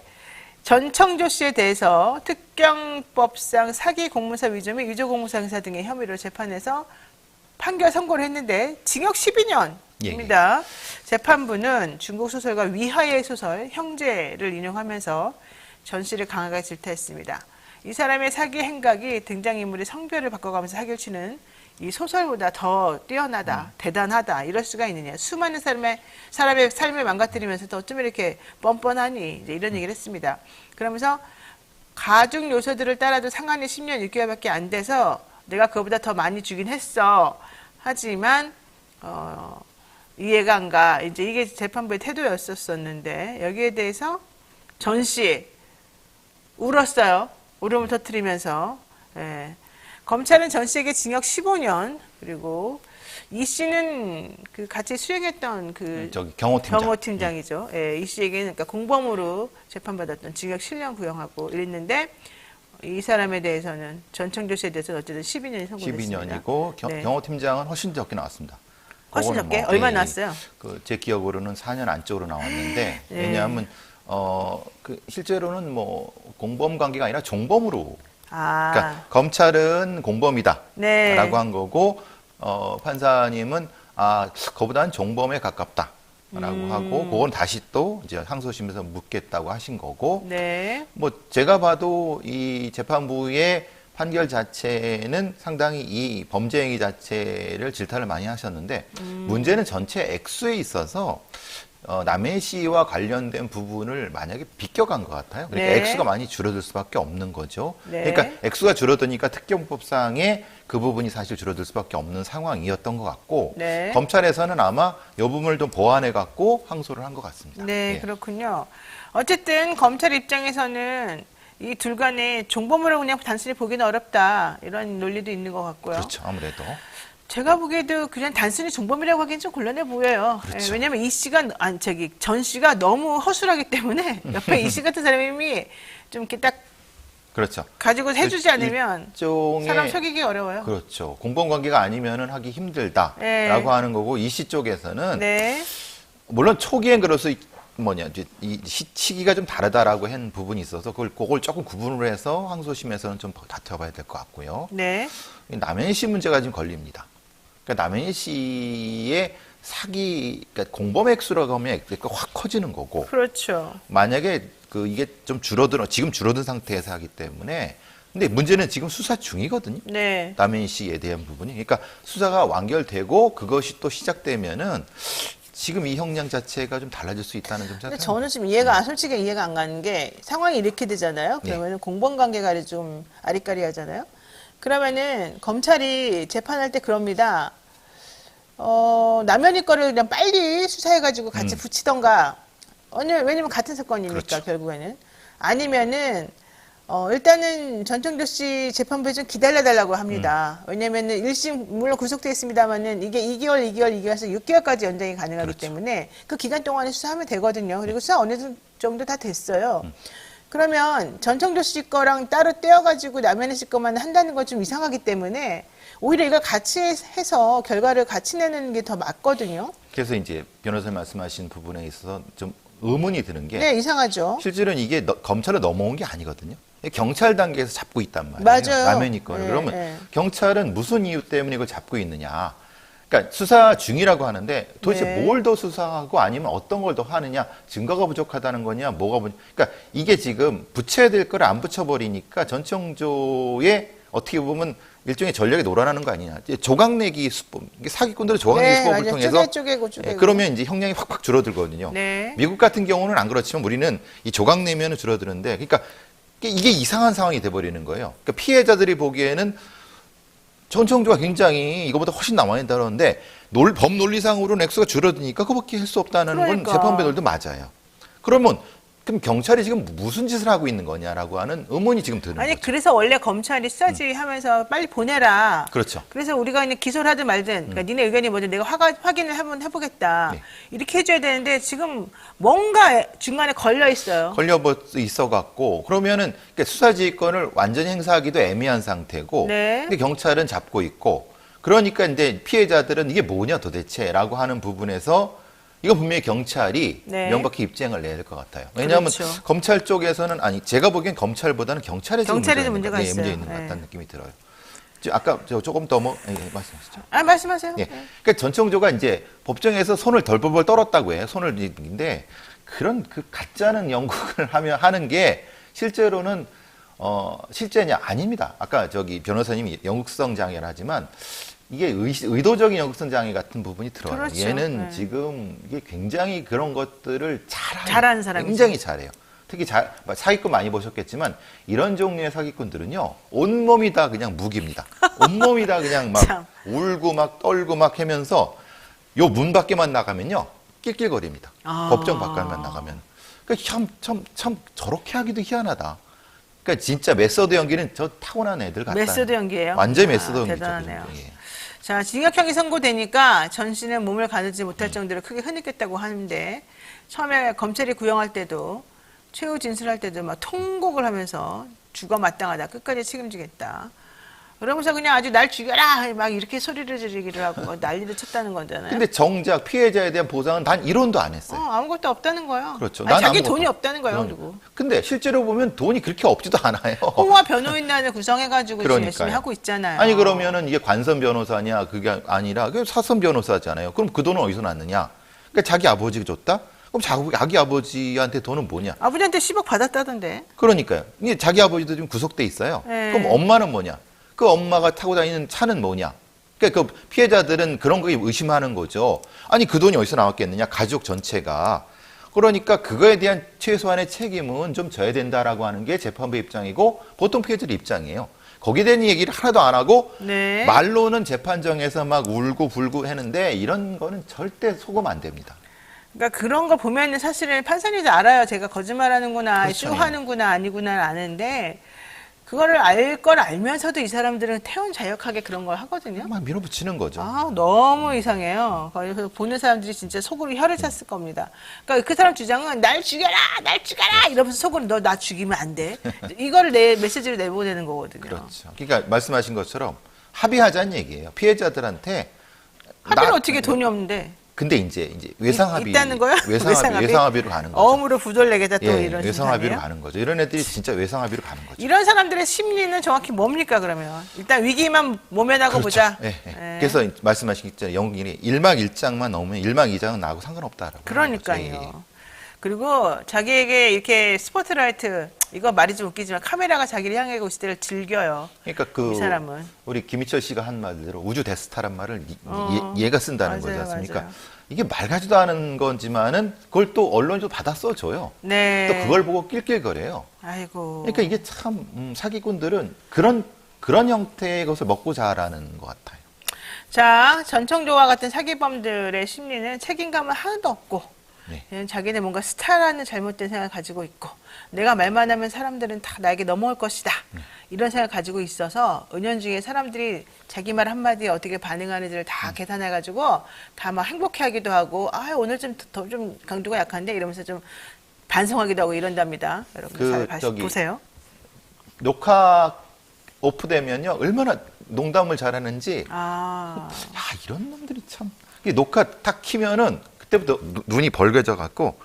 전청조 씨에 대해서 특경법상 사기 공무사 위조 및 위조 공무사 행사 등의 혐의로 재판에서 판결 선고를 했는데 징역 12년입니다. 재판부는 중국 소설가 위하의 소설 형제를 인용하면서 전 씨를 강하게 질타했습니다. 이 사람의 사기 행각이 등장인물의 성별을 바꿔가면서 사기를 치는 이 소설보다 더 뛰어나다, 대단하다 이럴 수가 있느냐. 수많은 사람의 삶을 망가뜨리면서도 어쩜 이렇게 뻔뻔하니 이제 이런 얘기를 했습니다. 그러면서 가중 요소들을 따라도 상한이 10년 6개월밖에 안 돼서 내가 그거보다 더 많이 주긴 했어. 하지만 이해가 안 가. 이제 이게 재판부의 태도였었는데 여기에 대해서 전 씨 울었어요. 울음을 터뜨리면서. 예. 검찰은 전 씨에게 징역 15년 그리고 이 씨는 그 같이 수행했던 경호팀장이죠. 예, 이 씨에게는 그러니까 공범으로 재판받았던 징역 7년 구형하고 이랬는데 이 사람에 대해서는 전청조 씨에 대해서는 어쨌든 12년이 선고됐습니다. 12년이고 경호팀장은 훨씬 적게 나왔습니다. 훨씬 적게? 얼마 나왔어요? 제 기억으로는 4년 안쪽으로 나왔는데 왜냐하면 실제로는 뭐 공범 관계가 아니라 종범으로 그러니까 검찰은 공범이다라고 한 거고 판사님은 그보다는 종범에 가깝다. 라고 하고 그건 다시 또 이제 항소심에서 묻겠다고 하신 거고 뭐 제가 봐도 이 재판부의 판결 자체는 상당히 이 범죄 행위 자체를 질타를 많이 하셨는데 문제는 전체 액수에 있어서 남해 씨와 관련된 부분을 만약에 비껴간 것 같아요. 그러니까 액수가 많이 줄어들 수밖에 없는 거죠. 그러니까 액수가 줄어드니까 특경법상에 그 부분이 사실 줄어들 수밖에 없는 상황이었던 것 같고 검찰에서는 아마 이 부분을 좀 보완해 갖고 항소를 한 것 같습니다. 네, 그렇군요. 어쨌든 검찰 입장에서는 이 둘 간에 종범으로 그냥 단순히 보기는 어렵다. 이런 논리도 있는 것 같고요. 그렇죠. 아무래도. 제가 보기에도 그냥 단순히 종범이라고 하기엔 좀 곤란해 보여요. 그렇죠. 예, 왜냐면 이 씨가, 전 씨가 너무 허술하기 때문에 옆에 이 씨 같은 사람이 좀 이렇게 딱 그렇죠. 가지고 해주지 않으면 일종의 사람 속이기 어려워요. 그렇죠. 공범 관계가 아니면은 하기 힘들다라고 네. 하는 거고 이 씨 쪽에서는 네. 물론 초기엔 그래서 이제 이 시기가 좀 다르다라고 한 부분이 있어서 그걸 조금 구분을 해서 항소심에서는 좀 다퉈봐야 될 것 같고요. 네. 남현희 씨 문제가 지금 걸립니다. 그러니까 남현희 씨의 그러니까 공범 액수라고 하면 액수가 확 커지는 거고. 그렇죠. 만약에 이게 좀 지금 줄어든 상태에서 하기 때문에. 근데 문제는 지금 수사 중이거든요. 네. 남현희 씨에 대한 부분이. 그러니까 수사가 완결되고 그것이 또 시작되면은 지금 이 형량 자체가 좀 달라질 수 있다는 좀 근데 생각합니다. 저는 지금 솔직히 이해가 안 가는 게 상황이 이렇게 되잖아요. 그러면은 공범 관계가 좀 아리까리하잖아요. 그러면은 검찰이 재판할 때 그럽니다. 남현희 거를 그냥 빨리 수사해가지고 같이 붙이던가. 왜냐면 같은 사건이니까 그렇죠. 결국에는. 아니면은 일단은 전청조 씨 재판부에 좀 기다려달라고 합니다. 왜냐면은 1심 물론 구속돼 있습니다만은 이게 2개월에서 6개월까지 연장이 가능하기 그렇죠. 때문에 그 기간 동안에 수사하면 되거든요. 그리고 수사 어느 정도 다 됐어요. 그러면 전청조 씨 거랑 따로 떼어가지고 남현희 씨 거만 한다는 건 좀 이상하기 때문에 오히려 이걸 같이 해서 결과를 같이 내는 게 더 맞거든요. 그래서 이제 변호사님 말씀하신 부분에 있어서 좀 의문이 드는 게 네, 이상하죠. 실제로는 이게 검찰로 넘어온 게 아니거든요. 경찰 단계에서 잡고 있단 말이에요. 맞아요. 남현희 거를. 네, 그러면 네. 경찰은 무슨 이유 때문에 이걸 잡고 있느냐. 그러니까 수사 중이라고 하는데 도대체 네. 뭘 더 수사하고 아니면 어떤 걸 더 하느냐. 증거가 부족하다는 거냐. 그러니까 이게 지금 붙여야 될 걸 안 붙여버리니까 전청조의 어떻게 보면 일종의 전략에 놀아나는 거 아니냐. 이제 조각내기 수법. 이게 사기꾼들은 조각내기 네, 수법을 맞아요. 통해서 쪼개고. 그러면 이제 형량이 확확 줄어들거든요. 네. 미국 같은 경우는 안 그렇지만 우리는 이 조각내면은 줄어드는데 그러니까 이게 이상한 상황이 돼버리는 거예요. 그러니까 피해자들이 보기에는 전청조가 굉장히 이거보다 훨씬 남아야 된다는데 법 논리상으로는 액수가 줄어드니까 그거밖에 할 수 없다는 그러니까. 건 재판부들도 맞아요. 그럼 경찰이 지금 무슨 짓을 하고 있는 거냐라고 하는 의문이 지금 드는 아니 거죠. 그래서 원래 검찰이 수사지 하면서 빨리 보내라. 그렇죠. 그래서 우리가 그냥 기소를 하든 말든 그러니까 니네 의견이 뭐든 내가 확인을 한번 해보겠다. 네. 이렇게 해줘야 되는데 지금 뭔가 중간에 걸려 있어요. 걸려 있어갖고 그러면은 그러니까 수사지휘권을 완전히 행사하기도 애매한 상태고, 네. 근데 경찰은 잡고 있고, 그러니까 이제 피해자들은 이게 뭐냐 도대체라고 하는 부분에서 이거 분명히 경찰이 네. 명백히 입장을 내야 될 것 같아요. 왜냐하면 그렇죠. 검찰 쪽에서는 제가 보기엔 검찰보다는 경찰에 지금 문제가 있어요. 문제 있는 것 네. 같다는 느낌이 들어요. 아까 조금 더 말씀하시죠. 말씀하세요. 예. 그러니까 전청조가 이제 법정에서 손을 덜벌벌 떨었다고 해요. 손을 그런 가짜는 연극을 하는 게 실제로는 실제냐 아닙니다. 아까 변호사님이 연극성 장애를 하지만 이게 의도적인 연극성 장애 같은 부분이 들어요. 그렇죠. 얘는 네. 지금 이게 굉장히 그런 것들을 잘하는 사람이죠. 굉장히 잘해요. 특히 사기꾼 많이 보셨겠지만 이런 종류의 사기꾼들은요 온몸이 다 그냥 무기입니다. 온몸이 다 그냥 막 참. 울고 막 떨고 막 하면서 요 문 밖에만 나가면요 낄낄거립니다. 법정 밖에만 나가면. 그러니까 참 저렇게 하기도 희한하다. 그러니까 진짜 메소드 연기는 저 타고난 애들 같다. 메소드 연기예요? 완전히 메소드 연기죠. 대단하네요. 예. 자, 징역형이 선고되니까 전 씨는 몸을 가누지 못할 정도로 크게 흐느꼈다고 하는데 처음에 검찰이 구형할 때도 최후 진술할 때도 막 통곡을 하면서 죽어 마땅하다. 끝까지 책임지겠다. 그러면서 그냥 아주 날 죽여라 막 이렇게 소리를 지르기를 하고 난리를 쳤다는 거잖아요. 근데 정작 피해자에 대한 보상은 단 1원도 안 했어요. 아무것도 없다는 거예요. 그렇죠. 아니, 자기 아무것도 돈이 없다는 거예요. 그러니까. 그리고 근데 실제로 보면 돈이 그렇게 없지도 않아요. 홍화 변호인단을 구성해가지고 지금 그러니까요. 열심히 하고 있잖아요. 아니 그러면은 이게 관선 변호사냐 그게 아니라 그 사선 변호사잖아요. 그럼 그 돈은 어디서 났느냐? 그러니까 자기 아버지가 줬다? 그럼 자기 아버지한테 돈은 뭐냐? 아버지한테 10억 받았다던데. 그러니까요. 이게 자기 아버지도 지금 구속돼 있어요. 네. 그럼 엄마는 뭐냐? 그 엄마가 타고 다니는 차는 뭐냐? 그러니까 그 피해자들은 그런 거 의심하는 거죠. 아니 그 돈이 어디서 나왔겠느냐? 가족 전체가. 그러니까 그거에 대한 최소한의 책임은 좀 져야 된다라고 하는 게 재판부 입장이고 보통 피해자들 입장이에요. 거기에 대한 얘기를 하나도 안 하고 네. 말로는 재판정에서 막 울고 불고 하는데 이런 거는 절대 속으면 안 됩니다. 그러니까 그런 거 보면은 사실은 판사님도 알아요. 제가 거짓말하는구나, 그렇죠. 쇼하는구나, 아니구나 아는데 그거를 알 걸 알면서도 이 사람들은 태연자역하게 그런 걸 하거든요. 막 밀어붙이는 거죠. 아, 너무 이상해요. 그래서 보는 사람들이 진짜 속으로 혀를 찼을 겁니다. 그러니까 그 사람 주장은 날 죽여라, 날 죽여라 이러면서 속으로 너 나 죽이면 안 돼. 이거를 내 메시지를 내보내는 거거든요. 그렇죠. 그러니까 말씀하신 것처럼 합의하자는 얘기예요. 피해자들한테 합의는 어떻게 돈이 없는데? 근데 이제 외상합의 있다는 거요? 외상합의로 가는 거죠. 어음으로 부돌내겠다 또 이런 외상합의로 심사네요? 가는 거죠. 이런 애들이 진짜 외상합의로 가는 거죠. 이런 사람들의 심리는 정확히 뭡니까 그러면? 일단 위기만 모면하고 그렇죠. 보자. 예, 예. 예. 그래서 말씀하신 있잖아요. 영국인이 1막 1장만 넘으면 1막 2장은 나하고 상관없다라고. 그러니까요. 하는 거죠. 예, 예. 그리고 자기에게 이렇게 스포트라이트, 이거 말이 좀 웃기지만 카메라가 자기를 향해 오실 때를 즐겨요. 그러니까 이 사람은. 우리 김희철 씨가 한 말대로 우주 데스타란 말을 얘가 쓴다는 맞아요, 거지 않습니까? 맞아요. 이게 말 같지도 않은 거지만은 그걸 또 언론에도 받아 써줘요. 네. 또 그걸 보고 낄낄거려요. 아이고. 그러니까 이게 참 사기꾼들은 그런 형태의 것을 먹고 자라는 것 같아요. 자, 전청조와 같은 사기범들의 심리는 책임감은 하나도 없고, 네. 그냥 자기네 뭔가 스타라는 잘못된 생각을 가지고 있고, 내가 말만 하면 사람들은 다 나에게 넘어올 것이다. 이런 생각을 가지고 있어서 은연중에 사람들이 자기 말 한마디에 어떻게 반응하는지를 다 계산해가지고 다 막 행복해하기도 하고, 아, 오늘 좀 더 좀 강도가 약한데 이러면서 좀 반성하기도 하고 이런답니다. 여러분 잘 보세요. 녹화 오프되면요 얼마나 농담을 잘하는지. 아, 야, 이런 놈들이 참. 이게 녹화 탁 키면은 그때부터 눈이 벌게져 갖고,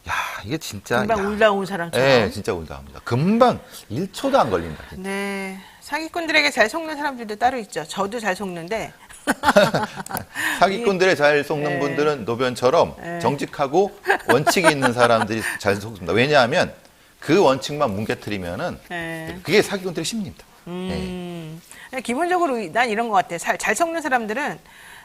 야, 이게 진짜. 금방 야. 울다 온 사람처럼. 네, 진짜 울다 옵니다. 금방 1초도 안 걸린다. 진짜. 네. 사기꾼들에게 잘 속는 사람들도 따로 있죠. 저도 잘 속는데. 사기꾼들에 잘 속는 네. 분들은 노변처럼 네. 정직하고 원칙이 있는 사람들이 잘 속습니다. 왜냐하면 그 원칙만 뭉개뜨리면은 네. 그게 사기꾼들의 심리입니다. 네. 기본적으로 난 이런 것 같아. 잘 속는 사람들은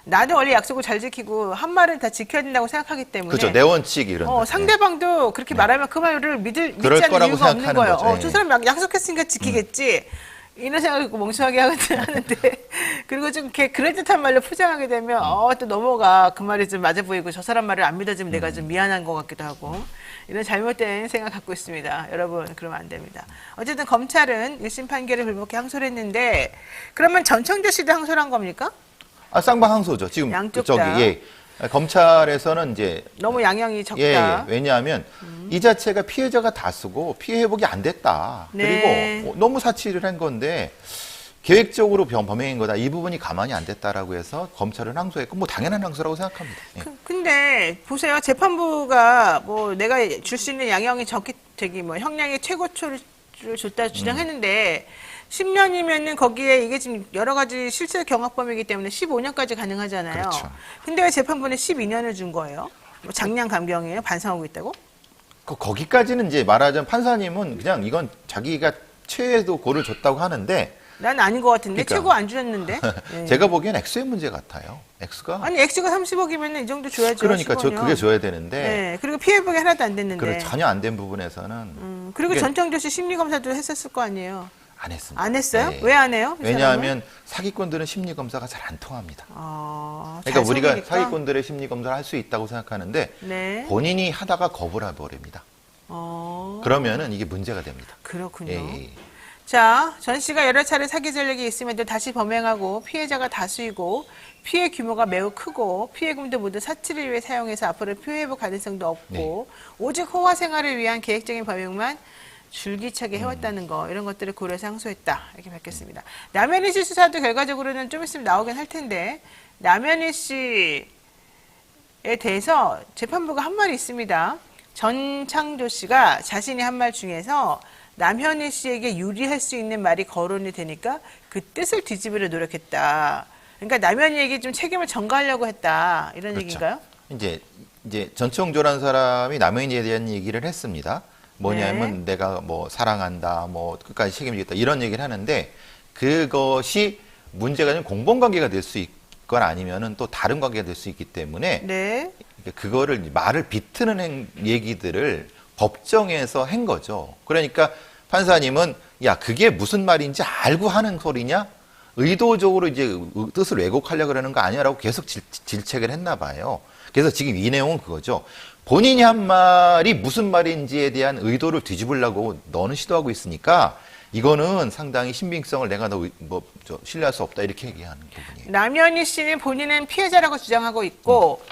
나도 원래 약속을 잘 지키고 한 말은 다 지켜야 된다고 생각하기 때문에. 그렇죠. 내 원칙 이런. 거. 상대방도 그렇게 말하면 그 말을 믿지 그럴 않는 거라고 이유가 없는 생각하는 거예요. 거죠. 저 사람 약속했으니까 지키겠지. 이런 생각을 갖고 멍청하게 하는데 그리고 좀 이렇게 그럴듯한 말로 포장하게 되면 또 넘어가. 그 말이 좀 맞아 보이고 저 사람 말을 안 믿어주면 내가 좀 미안한 것 같기도 하고 이런 잘못된 생각 갖고 있습니다. 여러분 그러면 안 됩니다. 어쨌든 검찰은 1심 판결을 불복해 항소를 했는데 그러면 전청조 씨도 항소를 한 겁니까? 아, 쌍방 항소죠. 지금 양쪽 저기 다. 검찰에서는 이제 너무 양형이 적다. 예. 왜냐하면 이 자체가 피해자가 다 쓰고 피해 회복이 안 됐다. 네. 그리고 너무 사치를 한 건데 계획적으로 범행인 거다. 이 부분이 가만히 안 됐다라고 해서 검찰은 항소했고 뭐 당연한 항소라고 생각합니다. 예. 근데 보세요. 재판부가 뭐 내가 줄 수 있는 양형이 적기 되기 뭐 형량의 최고초를 줬다 주장했는데 10년이면은 거기에 이게 지금 여러 가지 실체 경합범이기 때문에 15년까지 가능하잖아요. 그렇죠. 근데 왜 재판부는 12년을 준 거예요? 뭐 장량 감경이에요? 반성하고 있다고? 거기까지는 이제 말하자면 판사님은 그냥 이건 자기가 최애도 고를 줬다고 하는데 난 아닌 것 같은데 그러니까. 최고 안 주셨는데. 예. 제가 보기엔 X의 문제 같아요. X가 아니 X가 30억이면 이 정도 줘야죠. 그러니까 15년. 그게 줘야 되는데 네. 그리고 피해 회복이 하나도 안 됐는데. 그래 전혀 안 된 부분에서는 그리고 이게 전청조 씨 심리 검사도 했었을 거 아니에요. 안 했습니다. 안 했어요? 네. 왜 안 해요? 이 왜냐하면 사기꾼들은 심리 검사가 잘 안 통합니다. 사람은? 그러니까 우리가 잘 속이니까? 사기꾼들의 심리 검사를 할 수 있다고 생각하는데 네. 본인이 하다가 거부를 해버립니다. 그러면은 이게 문제가 됩니다. 그렇군요. 예. 자, 전 씨가 여러 차례 사기 전력이 있음에도 다시 범행하고 피해자가 다수이고 피해 규모가 매우 크고 피해금도 모두 사치를 위해 사용해서 앞으로 피해 회복 가능성도 없고 오직 호화 생활을 위한 계획적인 범행만 줄기차게 해왔다는 거 이런 것들을 고려해서 항소했다 이렇게 밝혔습니다. 남현희 씨 수사도 결과적으로는 좀 있으면 나오긴 할 텐데 남현희 씨에 대해서 재판부가 한 말이 있습니다. 전창조 씨가 자신이 한 말 중에서 남현희 씨에게 유리할 수 있는 말이 거론이 되니까 그 뜻을 뒤집으려 노력했다. 그러니까 남현희에게 좀 책임을 전가하려고 했다. 이런 그렇죠. 얘기인가요? 이제 전청조라는 사람이 남현희에 대한 얘기를 했습니다. 뭐냐면 내가 뭐 사랑한다, 뭐 끝까지 책임지겠다 이런 얘기를 하는데 그것이 문제가 좀 공범관계가 될 수 있거나 아니면은 또 다른 관계가 될 수 있기 때문에 네. 그거를 말을 비트는 얘기들을 법정에서 한 거죠. 그러니까 판사님은 야 그게 무슨 말인지 알고 하는 소리냐? 의도적으로 이제 뜻을 왜곡하려고 그러는 거 아니야라고 계속 질책을 했나 봐요. 그래서 지금 이 내용은 그거죠. 본인이 한 말이 무슨 말인지에 대한 의도를 뒤집으려고 너는 시도하고 있으니까 이거는 상당히 신빙성을 내가 신뢰할 수 없다 이렇게 얘기하는 부분이에요. 남현희 씨는 본인은 피해자라고 주장하고 있고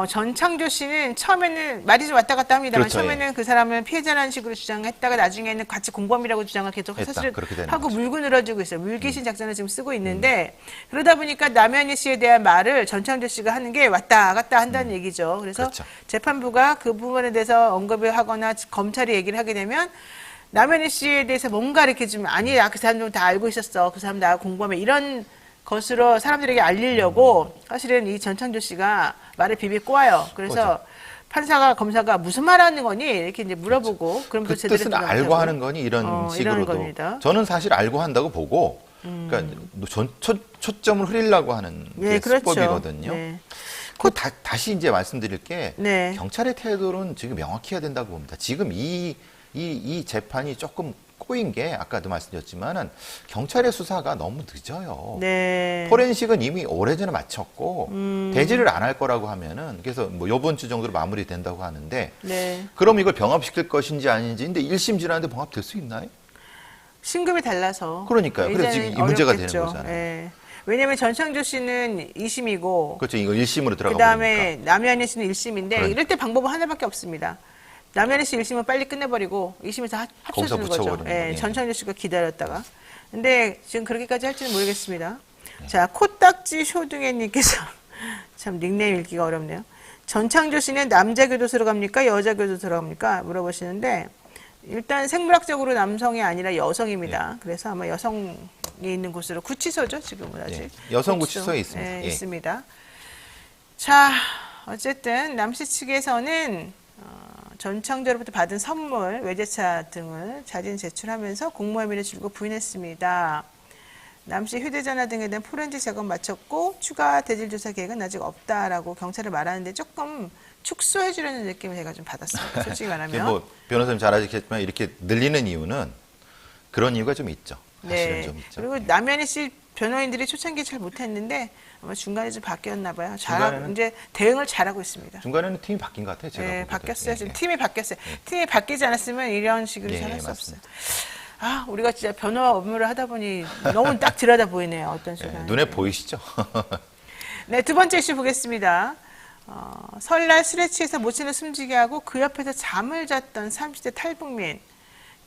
전창조 씨는 처음에는 말이 좀 왔다 갔다 합니다만 그렇죠, 처음에는 그 사람을 피해자라는 식으로 주장했다가 나중에는 같이 공범이라고 주장을 계속 했다. 사실은 그렇게 되는 하고 거죠. 물고 늘어지고 있어요. 물귀신 작전을 지금 쓰고 있는데 그러다 보니까 남현희 씨에 대한 말을 전창조 씨가 하는 게 왔다 갔다 한다는 얘기죠. 그래서 그렇죠. 재판부가 그 부분에 대해서 언급을 하거나 검찰이 얘기를 하게 되면 남현희 씨에 대해서 뭔가 이렇게 좀 아니야 그 사람 좀 다 알고 있었어. 그 사람 나 공범해 이런 것으로 사람들에게 알리려고 사실은 이 전창조 씨가 말을 비비 꼬아요. 그래서 그렇죠. 판사가 검사가 무슨 말 하는 거니 이렇게 이제 물어보고 그럼 그 제대로 뜻은 대답을 알고 하고. 하는 거니 이런 이러는 식으로도 겁니다. 저는 사실 알고 한다고 보고 그러니까 초점을 흐리려고 하는 게 네, 그렇죠. 수법이거든요. 네. 다시 이제 말씀드릴 게 네. 경찰의 태도는 지금 명확히 해야 된다고 봅니다. 지금 이 재판이 조금 꼬인 게 아까도 말씀드렸지만은 경찰의 수사가 너무 늦어요. 네. 포렌식은 이미 오래전에 마쳤고 대지를 안 할 거라고 하면은 그래서 뭐 이번 주 정도로 마무리된다고 하는데 네. 그럼 이걸 병합시킬 것인지 아닌지 근데 1심 지났는데 병합될 수 있나요? 신급이 달라서. 그러니까요. 그래서 지금 이 문제가 되는 어렵겠죠. 거잖아요. 네. 왜냐하면 전창조 씨는 2심이고 그렇죠. 이거 1심으로 들어가 그다음에 보니까. 남현희 씨는 1심인데 그러니까. 이럴 때 방법은 하나밖에 없습니다. 남현희 씨 1심은 빨리 끝내버리고 2심에서 거기서 합쳐주는 거죠. 붙여버리는 예, 거예요. 전창조 씨가 기다렸다가. 근데 지금 그렇게까지 할지는 모르겠습니다. 자, 코딱지 쇼둥이님께서 참 닉네임 읽기가 어렵네요. 전창조 씨는 남자 교도소로 갑니까? 여자 교도소로 갑니까? 물어보시는데 일단 생물학적으로 남성이 아니라 여성입니다. 그래서 아마 여성이 있는 곳으로 구치소죠, 지금은 아직. 예, 여성 구치소에 있습니다. 네, 예. 있습니다. 자, 어쨌든 남씨 측에서는 전창조로부터 받은 선물, 외제차 등을 자진 제출하면서 공모 혐의를 줄고 부인했습니다. 남씨 휴대전화 등에 대한 포렌식 작업 마쳤고 추가 대질 조사 계획은 아직 없다라고 경찰에 말하는데 조금 축소해 주려는 느낌을 제가 좀 받았습니다. 솔직히 말하면. 뭐 변호사님 잘 아시겠지만 이렇게 늘리는 이유는 그런 이유가 좀 있죠. 사실은 네. 좀 있죠. 그리고 예. 남현희 씨 변호인들이 초창기에 잘 못했는데 아마 중간에 좀 바뀌었나 봐요. 중간에는- 이제 대응을 잘하고 있습니다. 중간에는 팀이 바뀐 것 같아요. 제가 네, 보기에도. 바뀌었어요. 예, 지금 예. 팀이 바뀌었어요. 팀이 바뀌지 않았으면 이런 식으로 예, 잘 할 수 없어요. 맞습니다. 아, 우리가 진짜 변호 업무를 하다 보니 너무 딱 들여다 보이네요. 어떤 예, 수가. 눈에 보이시죠? 네, 두 번째 이슈 보겠습니다. 설날 술에 취해서 모친을 숨지게 하고 그 옆에서 잠을 잤던 30대 탈북민.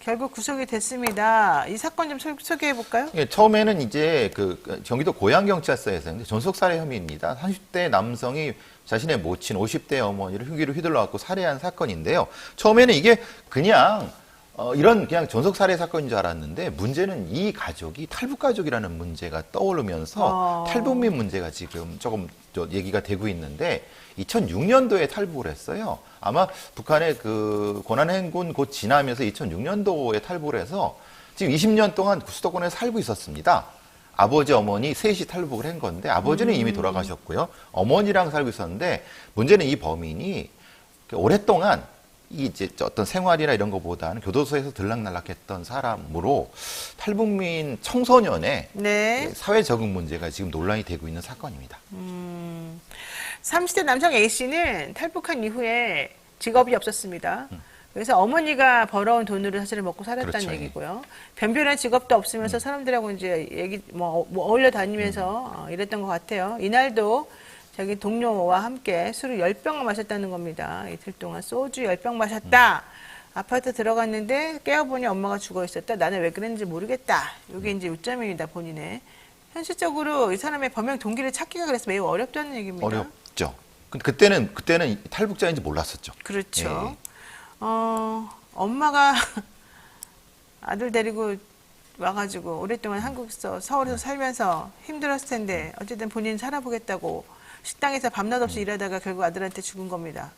결국 구속이 됐습니다. 이 사건 좀 소개해 볼까요? 예, 처음에는 이제 그 경기도 고양경찰서에서 전속살해 혐의입니다. 30대 남성이 자신의 모친 50대 어머니를 흉기로 휘둘러 갖고 살해한 사건인데요. 처음에는 이게 그냥 이런 그냥 전속살해 사건인 줄 알았는데 문제는 이 가족이 탈북 가족이라는 문제가 떠오르면서 탈북민 문제가 지금 조금 얘기가 되고 있는데 2006년도에 탈북을 했어요. 아마 북한의 그 고난행군 곧 지나면서 2006년도에 탈북을 해서 지금 20년 동안 수도권에 살고 있었습니다. 아버지, 어머니 셋이 탈북을 한 건데 아버지는 이미 돌아가셨고요. 어머니랑 살고 있었는데 문제는 이 범인이 오랫동안 이 이제 어떤 생활이나 이런 것보다는 교도소에서 들락날락했던 사람으로 탈북민 청소년의 네. 사회 적응 문제가 지금 논란이 되고 있는 사건입니다. 30대 남성 A씨는 탈북한 이후에 직업이 없었습니다. 그래서 어머니가 벌어온 돈으로 사실은 먹고 살았다는 그렇죠. 얘기고요. 변별한 직업도 없으면서 사람들하고 이제 뭐 어울려 다니면서 이랬던 것 같아요. 이날도 자기 동료와 함께 술을 10병을 마셨다는 겁니다. 이틀 동안 소주 10병 마셨다. 아파트 들어갔는데 깨어보니 엄마가 죽어 있었다. 나는 왜 그랬는지 모르겠다. 이게 이제 요점입니다, 본인의. 현실적으로 이 사람의 범행 동기를 찾기가 그래서 매우 어렵다는 얘기입니다. 어렵죠. 근데 그때는 탈북자인지 몰랐었죠. 그렇죠. 예. 엄마가 아들 데리고 와가지고 오랫동안 한국에서 서울에서 살면서 힘들었을 텐데 어쨌든 본인 살아보겠다고 식당에서 밤낮 없이 일하다가 결국 아들한테 죽은 겁니다.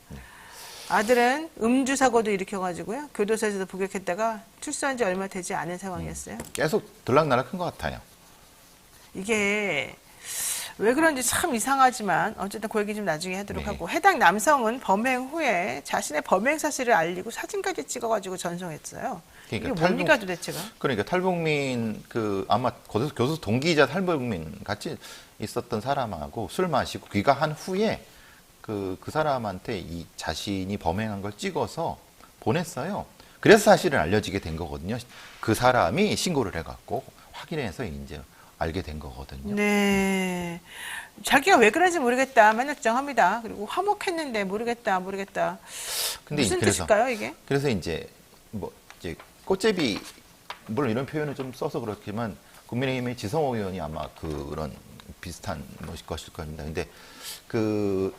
아들은 음주 사고도 일으켜가지고요. 교도소에서도 복역했다가 출소한 지 얼마 되지 않은 상황이었어요. 계속 들락날락한 것 같아요. 이게 왜 그런지 참 이상하지만 어쨌든 그 얘기 좀 나중에 하도록 네. 하고 해당 남성은 범행 후에 자신의 범행 사실을 알리고 사진까지 찍어가지고 전송했어요. 그러니까 이게 뭡니까 도대체가? 그러니까 탈북민 아마 교도소 동기이자 탈북민 같이 있었던 사람하고 술 마시고 귀가한 후에 그 사람한테 이 자신이 범행한 걸 찍어서 보냈어요. 그래서 사실은 알려지게 된 거거든요. 그 사람이 신고를 해갖고 확인해서 이제 알게 된 거거든요. 네. 자기가 왜 그런지 모르겠다. 맨날 주장합니다. 그리고 화목했는데 모르겠다. 근데 무슨 그래서, 뜻일까요, 이게? 그래서 이제 꽃제비 물론 이런 표현을 좀 써서 그렇지만 국민의힘의 지성호 의원이 아마 그런 비슷한 것일 겁니다. 근데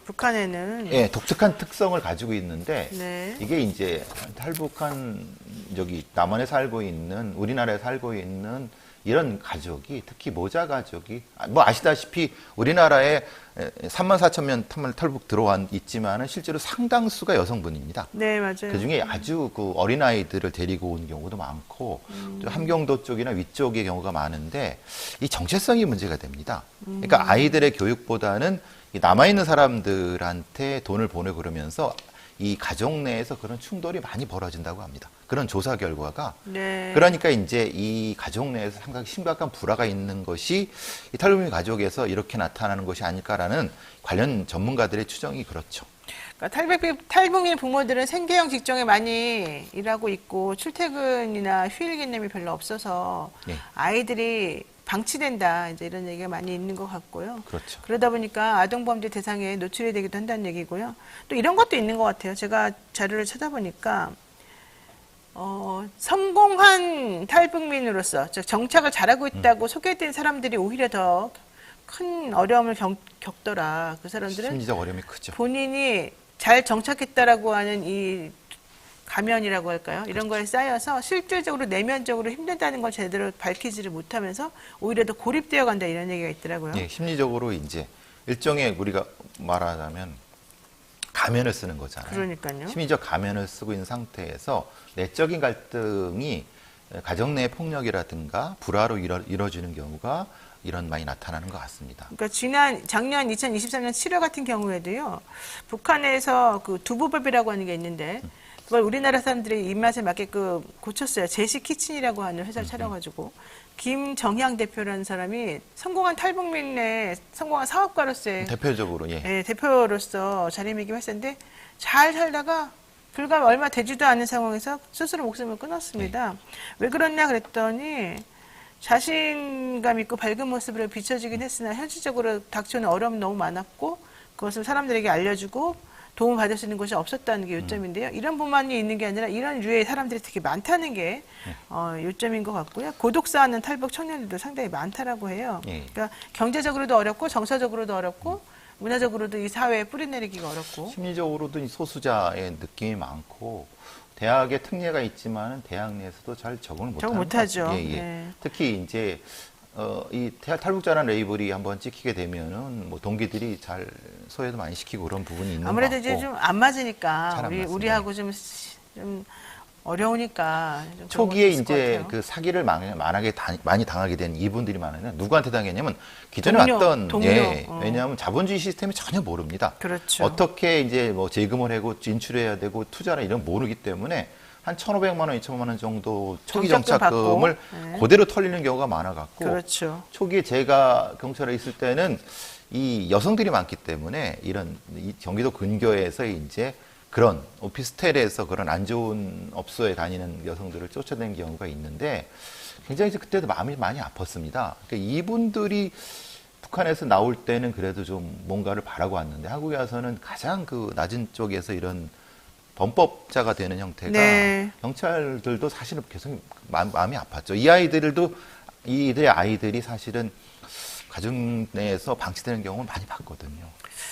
북한에는 예, 독특한 특성을 가지고 있는데 네. 이게 이제 탈북한 남한에 살고 있는 우리나라에 살고 있는 이런 가족이 특히 모자 가족이 뭐 아시다시피 우리나라에 34,000명 탈북 들어와 있지만은 실제로 상당수가 여성분입니다. 네, 맞아요. 그중에 아주 그 어린아이들을 데리고 온 경우도 많고 또 함경도 쪽이나 위쪽의 경우가 많은데 이 정체성이 문제가 됩니다. 그러니까 아이들의 교육보다는 이 남아있는 사람들한테 돈을 보내고 그러면서 이 가족 내에서 그런 충돌이 많이 벌어진다고 합니다. 그런 조사 결과가. 네. 그러니까 이제 이 가족 내에서 상당히 심각한 불화가 있는 것이 이 탈북민 가족에서 이렇게 나타나는 것이 아닐까라는 관련 전문가들의 추정이 그렇죠. 그러니까 탈북민 부모들은 생계형 직종에 많이 일하고 있고 출퇴근이나 휴일 개념이 별로 없어서 예. 아이들이 방치된다 이제 이런 얘기가 많이 있는 것 같고요. 그렇죠. 그러다 보니까 아동범죄 대상에 노출이 되기도 한다는 얘기고요. 또 이런 것도 있는 것 같아요. 제가 자료를 찾아보니까 성공한 탈북민으로서 즉 정착을 잘하고 있다고 소개된 사람들이 오히려 더 큰 어려움을 겪더라. 그 사람들은 심리적 어려움이 크죠. 본인이 잘 정착했다라고 하는 이 가면이라고 할까요? 이런 거에 쌓여서 실질적으로 내면적으로 힘들다는 걸 제대로 밝히지를 못하면서 오히려 더 고립되어 간다 이런 얘기가 있더라고요. 예, 심리적으로 이제 일종의 우리가 말하자면 가면을 쓰는 거잖아요. 그러니까요. 심리적 가면을 쓰고 있는 상태에서 내적인 갈등이 가정 내 폭력이라든가 불화로 이뤄지는 경우가 많이 나타나는 것 같습니다. 그러니까 작년 2023년 7월 같은 경우에도요. 북한에서 그 두부밥이라고 하는 게 있는데 그걸 우리나라 사람들이 입맛에 맞게끔 고쳤어요. 제시 키친이라고 하는 회사를 차려가지고 김정향 대표라는 사람이 성공한 탈북민의 성공한 사업가로서의 대표적으로 예. 대표로서 자리매김했었는데 잘 살다가 불과 얼마 되지도 않은 상황에서 스스로 목숨을 끊었습니다. 왜 그러냐 그랬더니 자신감 있고 밝은 모습으로 비춰지긴 했으나 현실적으로 닥쳐오는 어려움이 너무 많았고 그것을 사람들에게 알려주고 도움을 받을 수 있는 곳이 없었다는 게 요점인데요. 이런 부분만이 있는 게 아니라 이런 류의 사람들이 되게 많다는 게 요점인 것 같고요. 고독사하는 탈북 청년들도 상당히 많다라고 해요. 그러니까 경제적으로도 어렵고 정서적으로도 어렵고 문화적으로도 이 사회에 뿌리내리기가 어렵고 심리적으로도 이 소수자의 느낌이 많고 대학의 특례가 있지만 대학 내에서도 잘 적응을 못하죠. 예. 특히 이제 이 탈북자라는 레이블이 한번 찍히게 되면은 뭐 동기들이 잘 소외도 많이 시키고 그런 부분이 있는 것 같고 아무래도 이제 좀 안 맞으니까 우리하고 좀 어려우니까 좀 초기에 이제 그 사기를 많이 당하게 된 이분들이 많으면 누구한테 당했냐면 기존에 왔던 왜냐하면 자본주의 시스템이 전혀 모릅니다. 그렇죠. 어떻게 이제 뭐 재금을 하고 진출해야 되고 투자나 이런 모르기 때문에 한 1,500만 원, 2,000만 원 정도 초기 정착금을 그대로 털리는 경우가 많아갖고 그렇죠. 초기에 제가 경찰에 있을 때는 이 여성들이 많기 때문에 이 경기도 근교에서 이제 그런 오피스텔에서 그런 안 좋은 업소에 다니는 여성들을 쫓아낸 경우가 있는데 굉장히 그때도 마음이 많이 아팠습니다. 그러니까 이분들이 북한에서 나올 때는 그래도 좀 뭔가를 바라고 왔는데 한국에 와서는 가장 그 낮은 쪽에서 이런 범법자가 되는 형태가 경찰들도 사실은 계속 마음이 아팠죠. 이들의 아이들이 사실은 가정 내에서 방치되는 경우를 많이 봤거든요.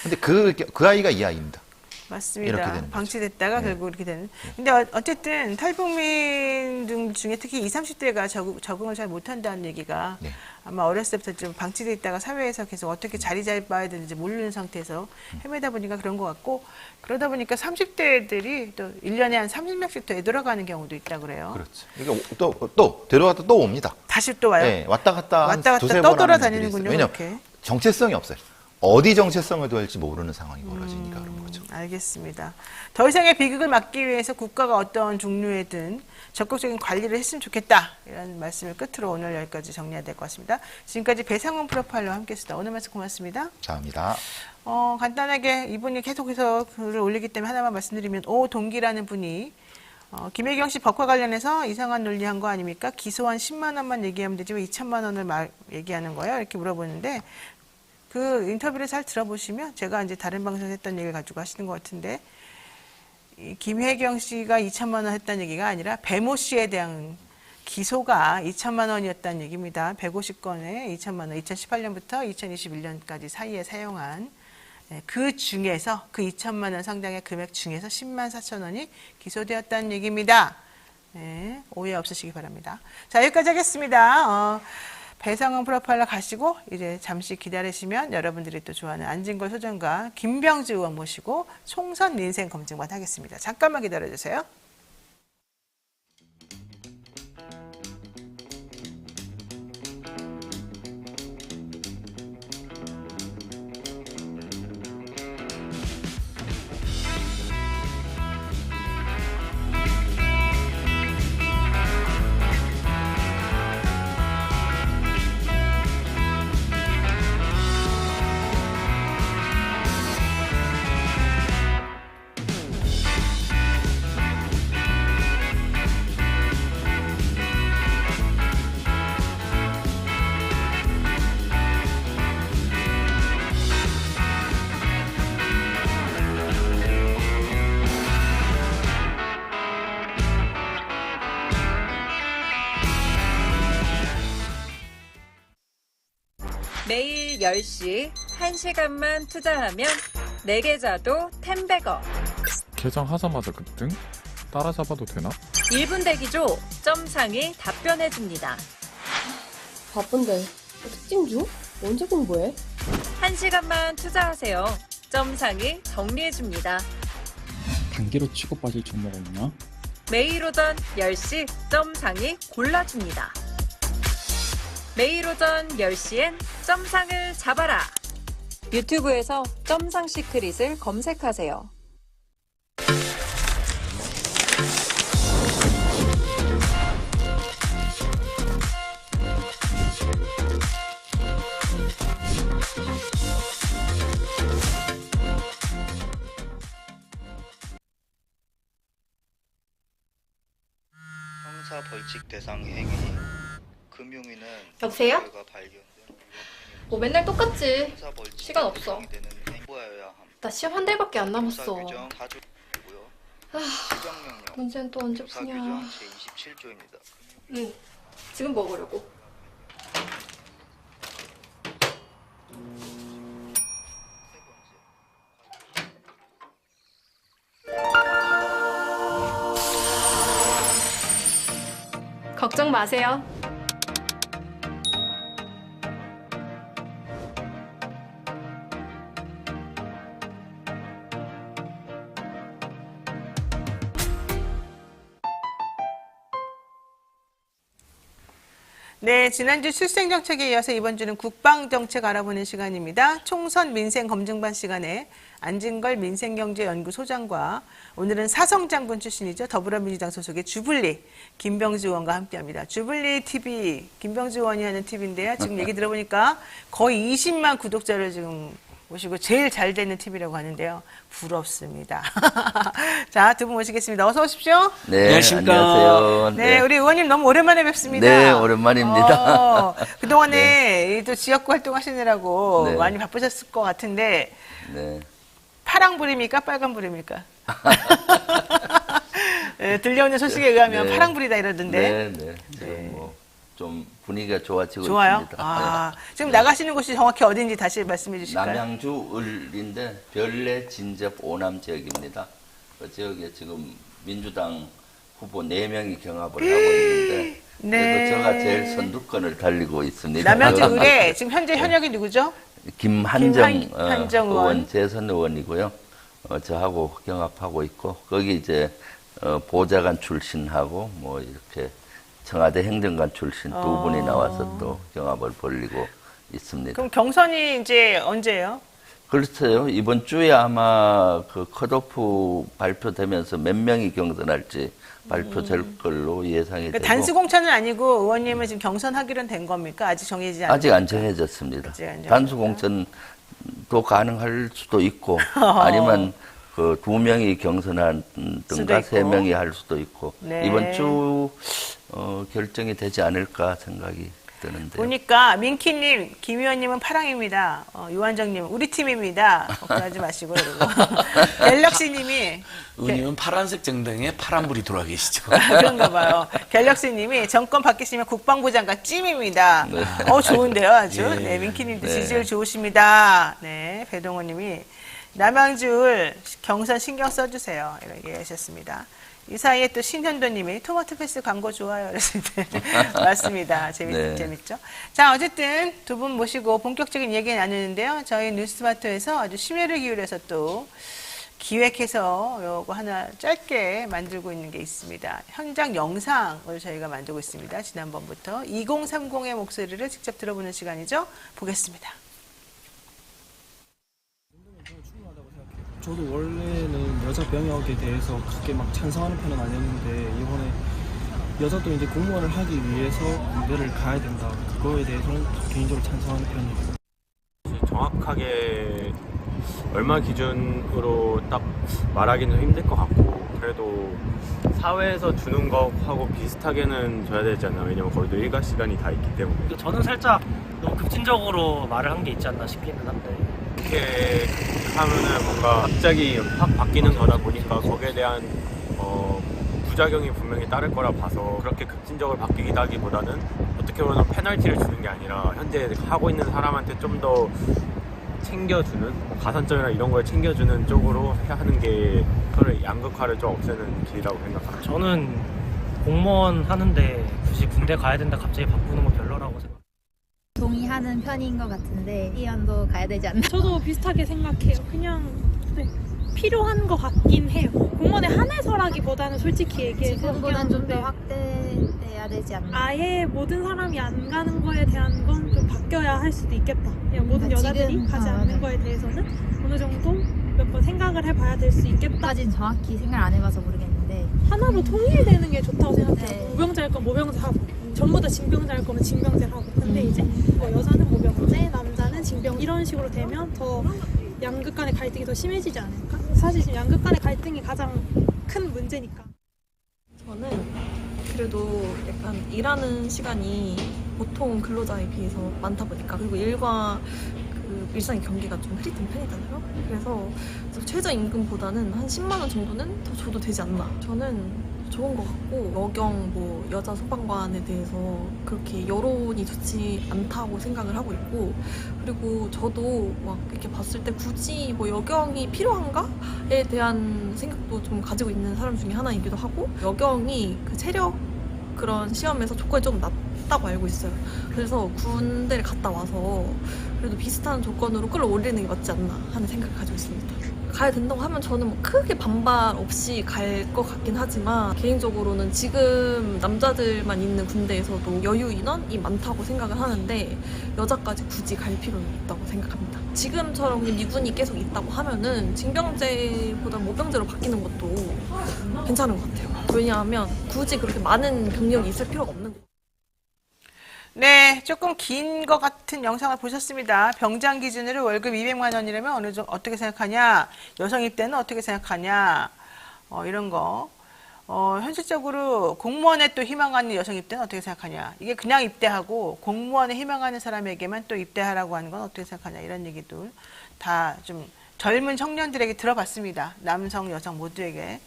근데 그 아이가 이 아이입니다. 맞습니다. 방치됐다가 결국 이렇게 되는. 근데 어쨌든 탈북민 중에 특히 20, 30대가 적응을 잘 못한다는 얘기가 아마 어렸을 때부터 좀 방치돼 있다가 사회에서 계속 어떻게 자리 잡아야 되는지 모르는 상태에서 헤매다 보니까 그런 것 같고 그러다 보니까 30대들이 또 1년에 한 30명씩 더 되돌아가는 경우도 있다고 그래요. 그렇죠. 그러니까 또 데려갔다 또 옵니다. 다시 또 와요? 네, 왔다 갔다 두세 번 떠돌아다니는군요. 왜냐면 정체성이 없어요. 어디 정체성을 둬야 할지 모르는 상황이 벌어지니까 그런 거죠. 거죠. 알겠습니다. 더 이상의 비극을 막기 위해서 국가가 어떤 종류에든 적극적인 관리를 했으면 좋겠다. 이런 말씀을 끝으로 오늘 여기까지 정리해야 될 것 같습니다. 지금까지 배상훈 프로파일러와 함께했습니다. 오늘 말씀 고맙습니다. 감사합니다. 간단하게 이분이 계속해서 글을 올리기 때문에 하나만 말씀드리면 오동기라는 분이 김혜경 씨 법과 관련해서 이상한 논리한 거 아닙니까? 기소한 10만 원만 얘기하면 되지 왜 2천만 원을 얘기하는 거예요? 이렇게 물어보는데 그 인터뷰를 잘 들어보시면 제가 이제 다른 방송에서 했던 얘기를 가지고 하시는 것 같은데 이 김혜경 씨가 2천만 원 했다는 얘기가 아니라 배모 씨에 대한 기소가 2천만 원이었다는 얘기입니다. 150건에 2천만 원, 2018년부터 2021년까지 사이에 사용한 그 중에서 그 2천만 원 상당의 금액 중에서 10만 4천 원이 기소되었다는 얘기입니다. 네, 오해 없으시기 바랍니다. 자, 여기까지 하겠습니다. 배상훈 프로파일러 가시고 이제 잠시 기다리시면 여러분들이 또 좋아하는 안진걸 소장과 김병지 의원 모시고 총선 민생 검증반 하겠습니다. 잠깐만 기다려주세요. 매일 10시 1시간만 투자하면 내 계좌도 10배거. 개장하자마자 급등? 따라잡아도 되나? 1분 대기조 점상이 답변해줍니다. 바쁜데 특징 중? 언제 공부해? 1시간만 투자하세요. 점상이 정리해줍니다. 단기로 치고 빠질 종목 없나? 매일 오전 10시 점상이 골라줍니다. 매일 오전 10시엔 점상을 잡아라. 유튜브에서 점상 시크릿을 검색하세요. 형사 벌칙 대상 행위 금융위는 여보세요? 결과 발견된 뭐 맨날 똑같지. 형사 벌칙 시간 없어. 대상이 되는 행보여야 함. 나 시험 한 달밖에 안 남았어. 형사 규정 4조고요. 시정명령 문제는 또 언제 형사 푸냐. 규정 제27조입니다. 응. 지금 먹으려고. 걱정 마세요. 네, 지난주 출생정책에 이어서 이번 주는 국방정책 알아보는 시간입니다. 총선 민생검증반 시간에 안진걸 민생경제연구소장과 오늘은 사성장군 출신이죠. 더불어민주당 소속의 주블리 김병지 의원과 함께합니다. 주블리 TV, 김병지 의원이 하는 TV인데요. 지금 얘기 들어보니까 거의 20만 구독자를 지금 모시고 제일 잘 되는 TV라고 하는데요. 부럽습니다. 자, 두 분 모시겠습니다. 어서 오십시오. 네, 안녕하십니까. 안녕하세요. 네, 우리 의원님 너무 오랜만에 뵙습니다. 네, 오랜만입니다. 그동안에 네. 또 지역구 활동하시느라고 네. 많이 바쁘셨을 것 같은데 네. 파랑불입니까? 빨간불입니까? 네, 들려오는 소식에 의하면 네. 파랑불이다 이러던데. 네, 네. 지금 네. 뭐 좀 분위기가 좋아지고 좋아요? 있습니다. 아, 네. 지금 나가시는 곳이 정확히 어딘지 다시 말씀해 주실까요? 남양주 을인데 별내 진접 오남 지역입니다. 그 지역에 지금 민주당 후보 4명이 경합을 하고 있는데 네. 그래도 제가 제일 선두권을 달리고 있습니다. 남양주 을에 지금 현재 현역이 누구죠? 김한정 한정 의원. 의원 재선 의원이고요. 저하고 경합하고 있고 거기 이제 보좌관 출신하고 뭐 이렇게 청와대 행정관 출신 두 분이 나와서 또 경합을 벌이고 있습니다. 그럼 경선이 이제 언제예요? 글쎄요. 이번 주에 아마 그 컷오프 발표되면서 몇 명이 경선할지 발표될 걸로 예상이 그러니까 되고. 단수 공천은 아니고 의원님은 지금 경선하기로는 된 겁니까? 아직 정해지지 않았습니까? 아직 안 정해졌습니다. 아직 안 정해졌다. 단수 공천도 가능할 수도 있고 아니면 그 2명이 경선하든가 3명이 할 수도 있고 네. 이번 주 결정이 되지 않을까 생각이 드는데요. 보니까 민키님, 김 의원님은 파랑입니다. 유한정님 우리 팀입니다. 걱정하지 마시고 그리고 갤럭시님이 의원님은 파란색 정당에 파란불이 돌아 계시죠. 그런가 봐요. 갤럭시님이 정권 바뀌시면 국방부 장관 찜입니다. 네. 좋은데요, 아주. 예. 네, 민키님도 네. 지지율 좋으십니다. 네, 배동호님이 남양주를 경선 신경 써주세요. 이렇게 하셨습니다. 이 사이에 또 신현도님이 토마토 패스 광고 좋아요. 그랬을 때 맞습니다. 네. 재밌죠. 자, 어쨌든 두 분 모시고 본격적인 얘기 나누는데요. 저희 뉴스마트에서 아주 심혈을 기울여서 또 기획해서 요거 하나 짧게 만들고 있는 게 있습니다. 현장 영상을 저희가 만들고 있습니다. 지난번부터 2030의 목소리를 직접 들어보는 시간이죠. 보겠습니다. 저도 원래는 여자 병역에 대해서 그렇게 막 찬성하는 편은 아니었는데 이번에 여자도 이제 공무원을 하기 위해서 군대를 가야 된다. 그거에 대해서는 개인적으로 찬성하는 편이에요. 정확하게 얼마 기준으로 딱 말하기는 좀 힘들 것 같고 그래도 사회에서 주는 거하고 비슷하게는 줘야 되지 않나. 왜냐면 거기도 일과 시간이 다 있기 때문에. 저는 살짝 너무 급진적으로 말을 한 게 있지 않나 싶기는 한데 이렇게 하면은 뭔가 갑자기 확 바뀌는 거다 보니까 거기에 대한 부작용이 분명히 따를 거라 봐서 그렇게 급진적으로 바뀌기보다는 어떻게 보면 페널티를 주는 게 아니라 현재 하고 있는 사람한테 좀 더 챙겨주는 가산점이나 이런 걸 챙겨주는 쪽으로 해야 하는 게 그걸 양극화를 좀 없애는 길이라고 생각합니다. 저는 공무원 하는데 굳이 군대 가야 된다 갑자기 바꾸는 건 별로라고 생각합니다. 동의하는 편인 것 같은데 이안도 가야 되지 않나? 저도 비슷하게 생각해요. 그냥 네, 필요한 것 같긴 해요. 공무원에 한해서라기보다는 솔직히 얘기해서 지금보다는 좀 더 확대돼야 되지 않나? 아예 모든 사람이 안 가는 거에 대한 건 좀 바뀌어야 할 수도 있겠다. 그냥 모든 그러니까 여자들이 지금, 가지 않는 거에 대해서는 어느 정도 몇 번 생각을 해봐야 될 수 있겠다. 까진 정확히 생각 안 해봐서 모르겠는데 하나로 통일되는 게 좋다고 생각해요. 네. 모병자일 건 모병자 하고 전부 다 징병자일 거면 징병제를 하고 근데 이제 여자는 모병제, 남자는 징병 이런 식으로 되면 더 양극 간의 갈등이 더 심해지지 않을까? 사실 지금 양극 간의 갈등이 가장 큰 문제니까. 저는 그래도 약간 일하는 시간이 보통 근로자에 비해서 많다 보니까 그리고 일과 그 일상의 경계가 좀 흐릿한 편이잖아요. 그래서 최저임금보다는 한 10만 원 정도는 더 줘도 되지 않나. 저는 좋은 것 같고 여경 뭐 여자 소방관에 대해서 그렇게 여론이 좋지 않다고 생각을 하고 있고 그리고 저도 막 이렇게 봤을 때 굳이 뭐 여경이 필요한가에 대한 생각도 좀 가지고 있는 사람 중에 하나이기도 하고 여경이 그 체력 그런 시험에서 조건이 좀 낮다고 알고 있어요. 그래서 군대를 갔다 와서 그래도 비슷한 조건으로 끌어올리는 게 맞지 않나 하는 생각을 가지고 있습니다. 가야 된다고 하면 저는 뭐 크게 반발 없이 갈 것 같긴 하지만 개인적으로는 지금 남자들만 있는 군대에서도 여유 인원이 많다고 생각을 하는데 여자까지 굳이 갈 필요는 없다고 생각합니다. 지금처럼 미군이 계속 있다고 하면은 징병제보다 모병제로 바뀌는 것도 괜찮은 것 같아요. 왜냐하면 굳이 그렇게 많은 병력이 있을 필요가 없는 거예요. 네, 조금 긴 것 같은 영상을 보셨습니다. 병장 기준으로 월급 200만 원이라면 어느 정도 어떻게 생각하냐? 여성 입대는 어떻게 생각하냐? 이런 거. 현실적으로 공무원에 또 희망하는 여성 입대는 어떻게 생각하냐? 이게 그냥 입대하고 공무원에 희망하는 사람에게만 또 입대하라고 하는 건 어떻게 생각하냐? 이런 얘기도 다 좀 젊은 청년들에게 들어봤습니다. 남성, 여성 모두에게.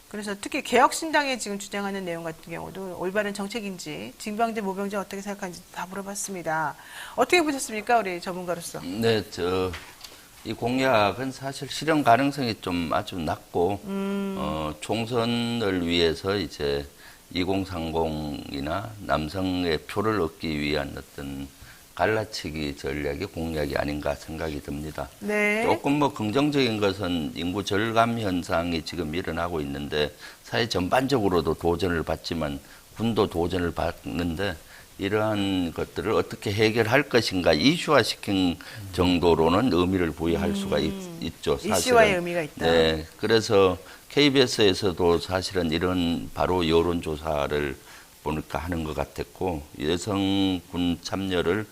그래서 특히 개혁신당에 지금 주장하는 내용 같은 경우도 올바른 정책인지 징병제, 모병제 어떻게 생각하는지 다 물어봤습니다. 어떻게 보셨습니까? 우리 전문가로서. 네, 이 공약은 사실 실현 가능성이 좀 아주 낮고 총선을 위해서 이제 2030이나 남성의 표를 얻기 위한 어떤 갈라치기 전략의 공약이 아닌가 생각이 듭니다. 네. 조금 뭐 긍정적인 것은 인구 절감 현상이 지금 일어나고 있는데 사회 전반적으로도 도전을 받지만 군도 도전을 받는데 이러한 것들을 어떻게 해결할 것인가 이슈화시킨 정도로는 의미를 부여할 수가 있죠. 사실은. 이슈화의 의미가 있다. 네, 그래서 KBS에서도 사실은 이런 바로 여론조사를 보니까 하는 것 같았고 여성군 참여를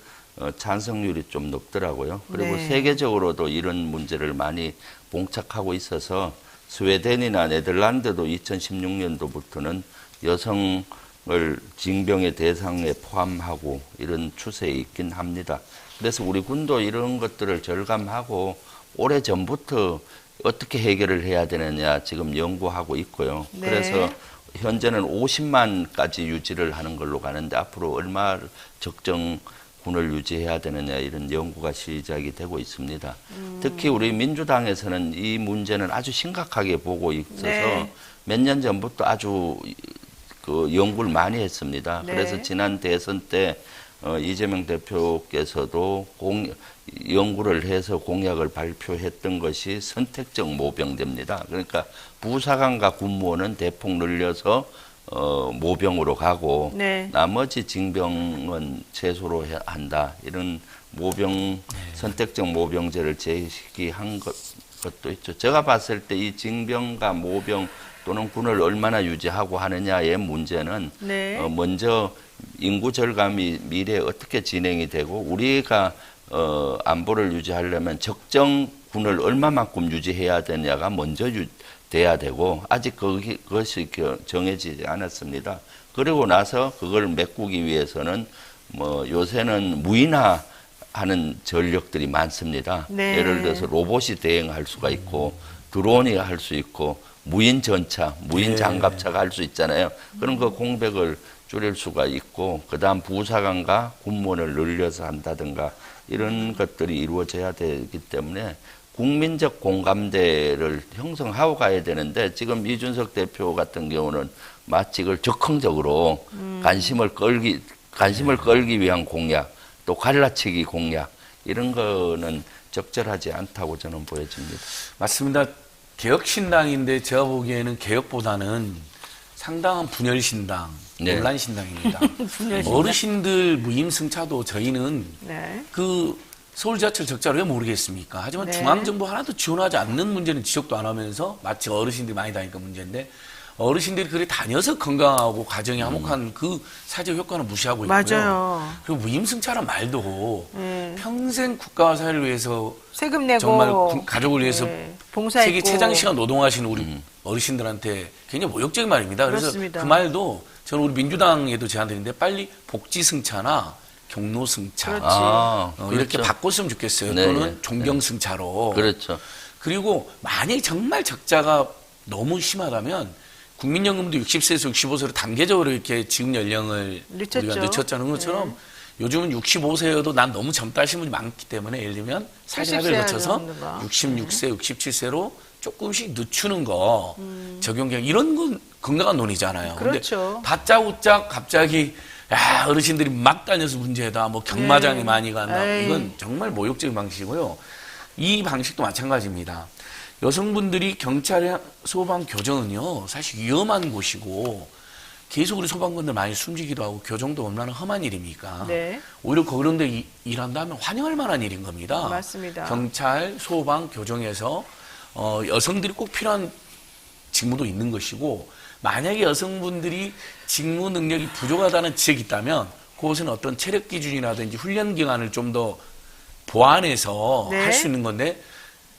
찬성률이 좀 높더라고요. 그리고 네. 세계적으로도 이런 문제를 많이 봉착하고 있어서 스웨덴이나 네덜란드도 2016년도부터는 여성을 징병의 대상에 포함하고 이런 추세에 있긴 합니다. 그래서 우리 군도 이런 것들을 절감하고 오래전부터 어떻게 해결을 해야 되느냐 지금 연구하고 있고요. 네. 그래서 현재는 50만까지 유지를 하는 걸로 가는데 앞으로 얼마 적정 군을 유지해야 되느냐 이런 연구가 시작이 되고 있습니다. 특히 우리 민주당에서는 이 문제는 아주 심각하게 보고 있어서 네. 몇 년 전부터 아주 그 연구를 많이 했습니다. 네. 그래서 지난 대선 때 이재명 대표께서도 연구를 해서 공약을 발표했던 것이 선택적 모병제입니다. 그러니까 부사관과 군무원은 대폭 늘려서 모병으로 가고 네. 나머지 징병은 최소로 한다. 이런 선택적 모병제를 제시한 것도 있죠. 제가 봤을 때 이 징병과 모병 또는 군을 얼마나 유지하고 하느냐의 문제는 네. 먼저 인구 절감이 미래에 어떻게 진행이 되고 우리가 안보를 유지하려면 적정 군을 얼마만큼 유지해야 되냐가 먼저 돼야 되고 아직 그것이 정해지지 않았습니다. 그리고 나서 그걸 메꾸기 위해서는 뭐 요새는 무인화하는 전력들이 많습니다. 네. 예를 들어서 로봇이 대행할 수가 있고 드론이 할 수 있고 무인 전차, 무인 장갑차가 할 수 있잖아요. 그런 그 공백을 줄일 수가 있고 그다음 부사관과 군무원을 늘려서 한다든가 이런 것들이 이루어져야 되기 때문에 국민적 공감대를 형성하고 가야 되는데 지금 이준석 대표 같은 경우는 마치 이걸 적극적으로 관심을 끌기 위한 공약, 또 갈라치기 공약 이런 거는 적절하지 않다고 저는 보여집니다. 맞습니다. 개혁신당인데 제가 보기에는 개혁보다는 상당한 분열신당, 네. 논란신당입니다. 분열신당. 어르신들 무임승차도 저희는 네. 그 서울지하철 적자를 왜 모르겠습니까? 하지만 네. 중앙정부 하나도 지원하지 않는 문제는 지적도 안 하면서 마치 어르신들이 많이 다니까 문제인데 어르신들이 그래 다녀서 건강하고 가정이 화목한 그 사제 효과는 무시하고 있고요. 맞아요. 그리고 무임승차란 말도 평생 국가와 사회를 위해서 세금 내고 정말 가족을 위해서 봉사했고 세계 최장시간 노동하시는 우리 어르신들한테 굉장히 모욕적인 말입니다. 그래서 그렇습니다. 그 말도 저는 우리 민주당에도 제안드리는데 빨리 복지승차나 경로승차 이렇게 그렇죠. 바꿨으면 좋겠어요. 네, 또는 네. 존경승차로. 그렇죠. 그리고 만약에 정말 적자가 너무 심하다면 국민연금도 60세에서 65세로 단계적으로 이렇게 지급 연령을 늦췄죠. 우리가 늦췄자는 것처럼 요즘은 65세여도 난 너무 젊다 하시는 분이 많기 때문에 예를 들면 사회를 거쳐서 66세, 67세로 조금씩 늦추는 거 적용 계획 이런 건 건강한 논의잖아요. 그렇죠. 근데 다짜고짜 갑자기 야 어르신들이 막 다녀서 문제다. 뭐 경마장이 많이 간다. 에이. 이건 정말 모욕적인 방식이고요. 이 방식도 마찬가지입니다. 여성분들이 경찰, 소방, 교정은요 사실 위험한 곳이고 계속 우리 소방관들 많이 숨지기도 하고 교정도 얼마나 험한 일입니까? 네. 오히려 그런 데 일한다면 환영할 만한 일인 겁니다. 맞습니다. 경찰, 소방, 교정에서 여성들이 꼭 필요한 직무도 있는 것이고 만약에 여성분들이 직무 능력이 부족하다는 지적이 있다면 그것은 어떤 체력 기준이라든지 훈련 기간을 좀 더 보완해서 네. 할 수 있는 건데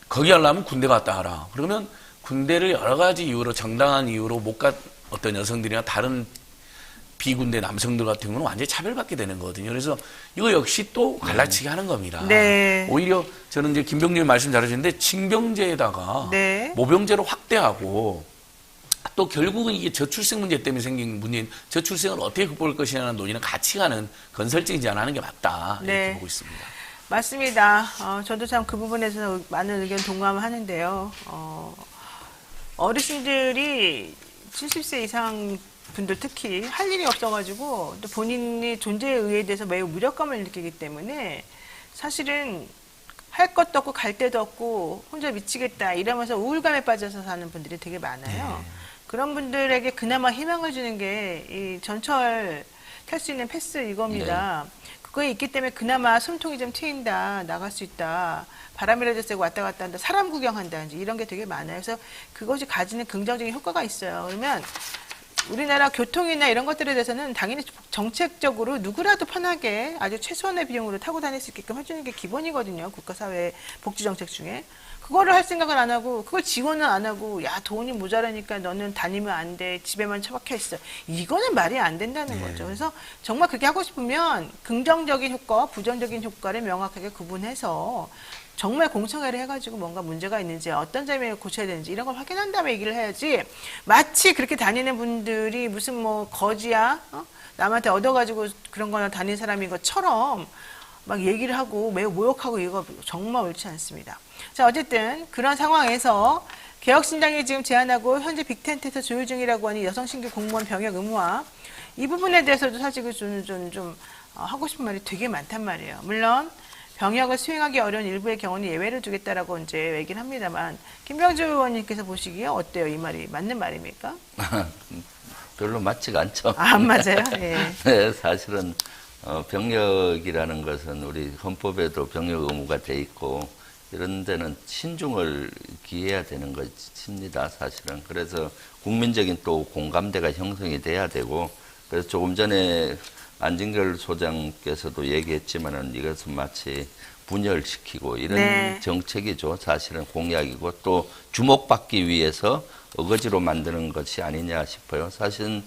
거기 하려면 군대 갔다 하라. 그러면 군대를 여러 가지 이유로 정당한 이유로 못 간 어떤 여성들이나 다른 비군대 남성들 같은 경우는 완전히 차별받게 되는 거거든요. 그래서 이거 역시 또 갈라치기 하는 겁니다. 네. 오히려 저는 이제 김병님 말씀 잘하셨는데 징병제에다가 네. 모병제로 확대하고 또 결국은 이게 저출생 문제 때문에 생긴 문제인 저출생을 어떻게 극복할 것이냐는 논의는 같이 가는 건설적인 제안하는 게 맞다. 이렇게 네. 보고 있습니다. 맞습니다. 저도 참 그 부분에서 많은 의견 동감하는데요. 어르신들이 70세 이상 분들 특히 할 일이 없어가지고 또 본인이 존재의 의의에 대해서 매우 무력감을 느끼기 때문에 사실은 할 것도 없고 갈 데도 없고 혼자 미치겠다 이러면서 우울감에 빠져서 사는 분들이 되게 많아요. 그런 분들에게 그나마 희망을 주는 게 이 전철 탈 수 있는 패스 이겁니다. 그거에 있기 때문에 그나마 숨통이 좀 트인다, 나갈 수 있다, 바람이라도 쐬고 왔다 갔다 한다, 사람 구경한다, 이제 이런 게 되게 많아요. 그래서 그것이 가지는 긍정적인 효과가 있어요. 그러면 우리나라 교통이나 이런 것들에 대해서는 당연히 정책적으로 누구라도 편하게 아주 최소한의 비용으로 타고 다닐 수 있게끔 해주는 게 기본이거든요. 국가사회 복지정책 중에. 그거를 할 생각을 안 하고 그걸 지원은 안 하고 야 돈이 모자라니까 너는 다니면 안 돼. 집에만 처박혀 있어. 이거는 말이 안 된다는 거죠. 그래서 정말 그렇게 하고 싶으면 긍정적인 효과와 부정적인 효과를 명확하게 구분해서 정말 공청회를 해가지고 뭔가 문제가 있는지 어떤 점에 고쳐야 되는지 이런 걸 확인한 다음에 얘기를 해야지 마치 그렇게 다니는 분들이 무슨 뭐 거지야 남한테 얻어가지고 그런 거나 다닌 사람인 것처럼 막 얘기를 하고 매우 모욕하고 이거 정말 옳지 않습니다. 자 어쨌든 그런 상황에서 개혁신당이 지금 제안하고 현재 빅텐트에서 조율 중이라고 하는 여성 신규 공무원 병역 의무화 이 부분에 대해서도 사실 좀 하고 싶은 말이 되게 많단 말이에요. 물론 병역을 수행하기 어려운 일부의 경우는 예외를 두겠다라고 이제 얘기를 합니다만 김병주 의원님께서 보시기에 어때요? 이 말이 맞는 말입니까? 별로 맞지가 않죠. 안 맞아요? 예. 네, 사실은 병역이라는 것은 우리 헌법에도 병역 의무가 돼 있고 이런 데는 신중을 기해야 되는 것입니다. 사실은. 그래서 국민적인 또 공감대가 형성이 돼야 되고 그래서 조금 전에 안진걸 소장께서도 얘기했지만은 이것은 마치 분열시키고 이런 정책이죠. 사실은 공약이고 또 주목받기 위해서 어거지로 만드는 것이 아니냐 싶어요. 사실은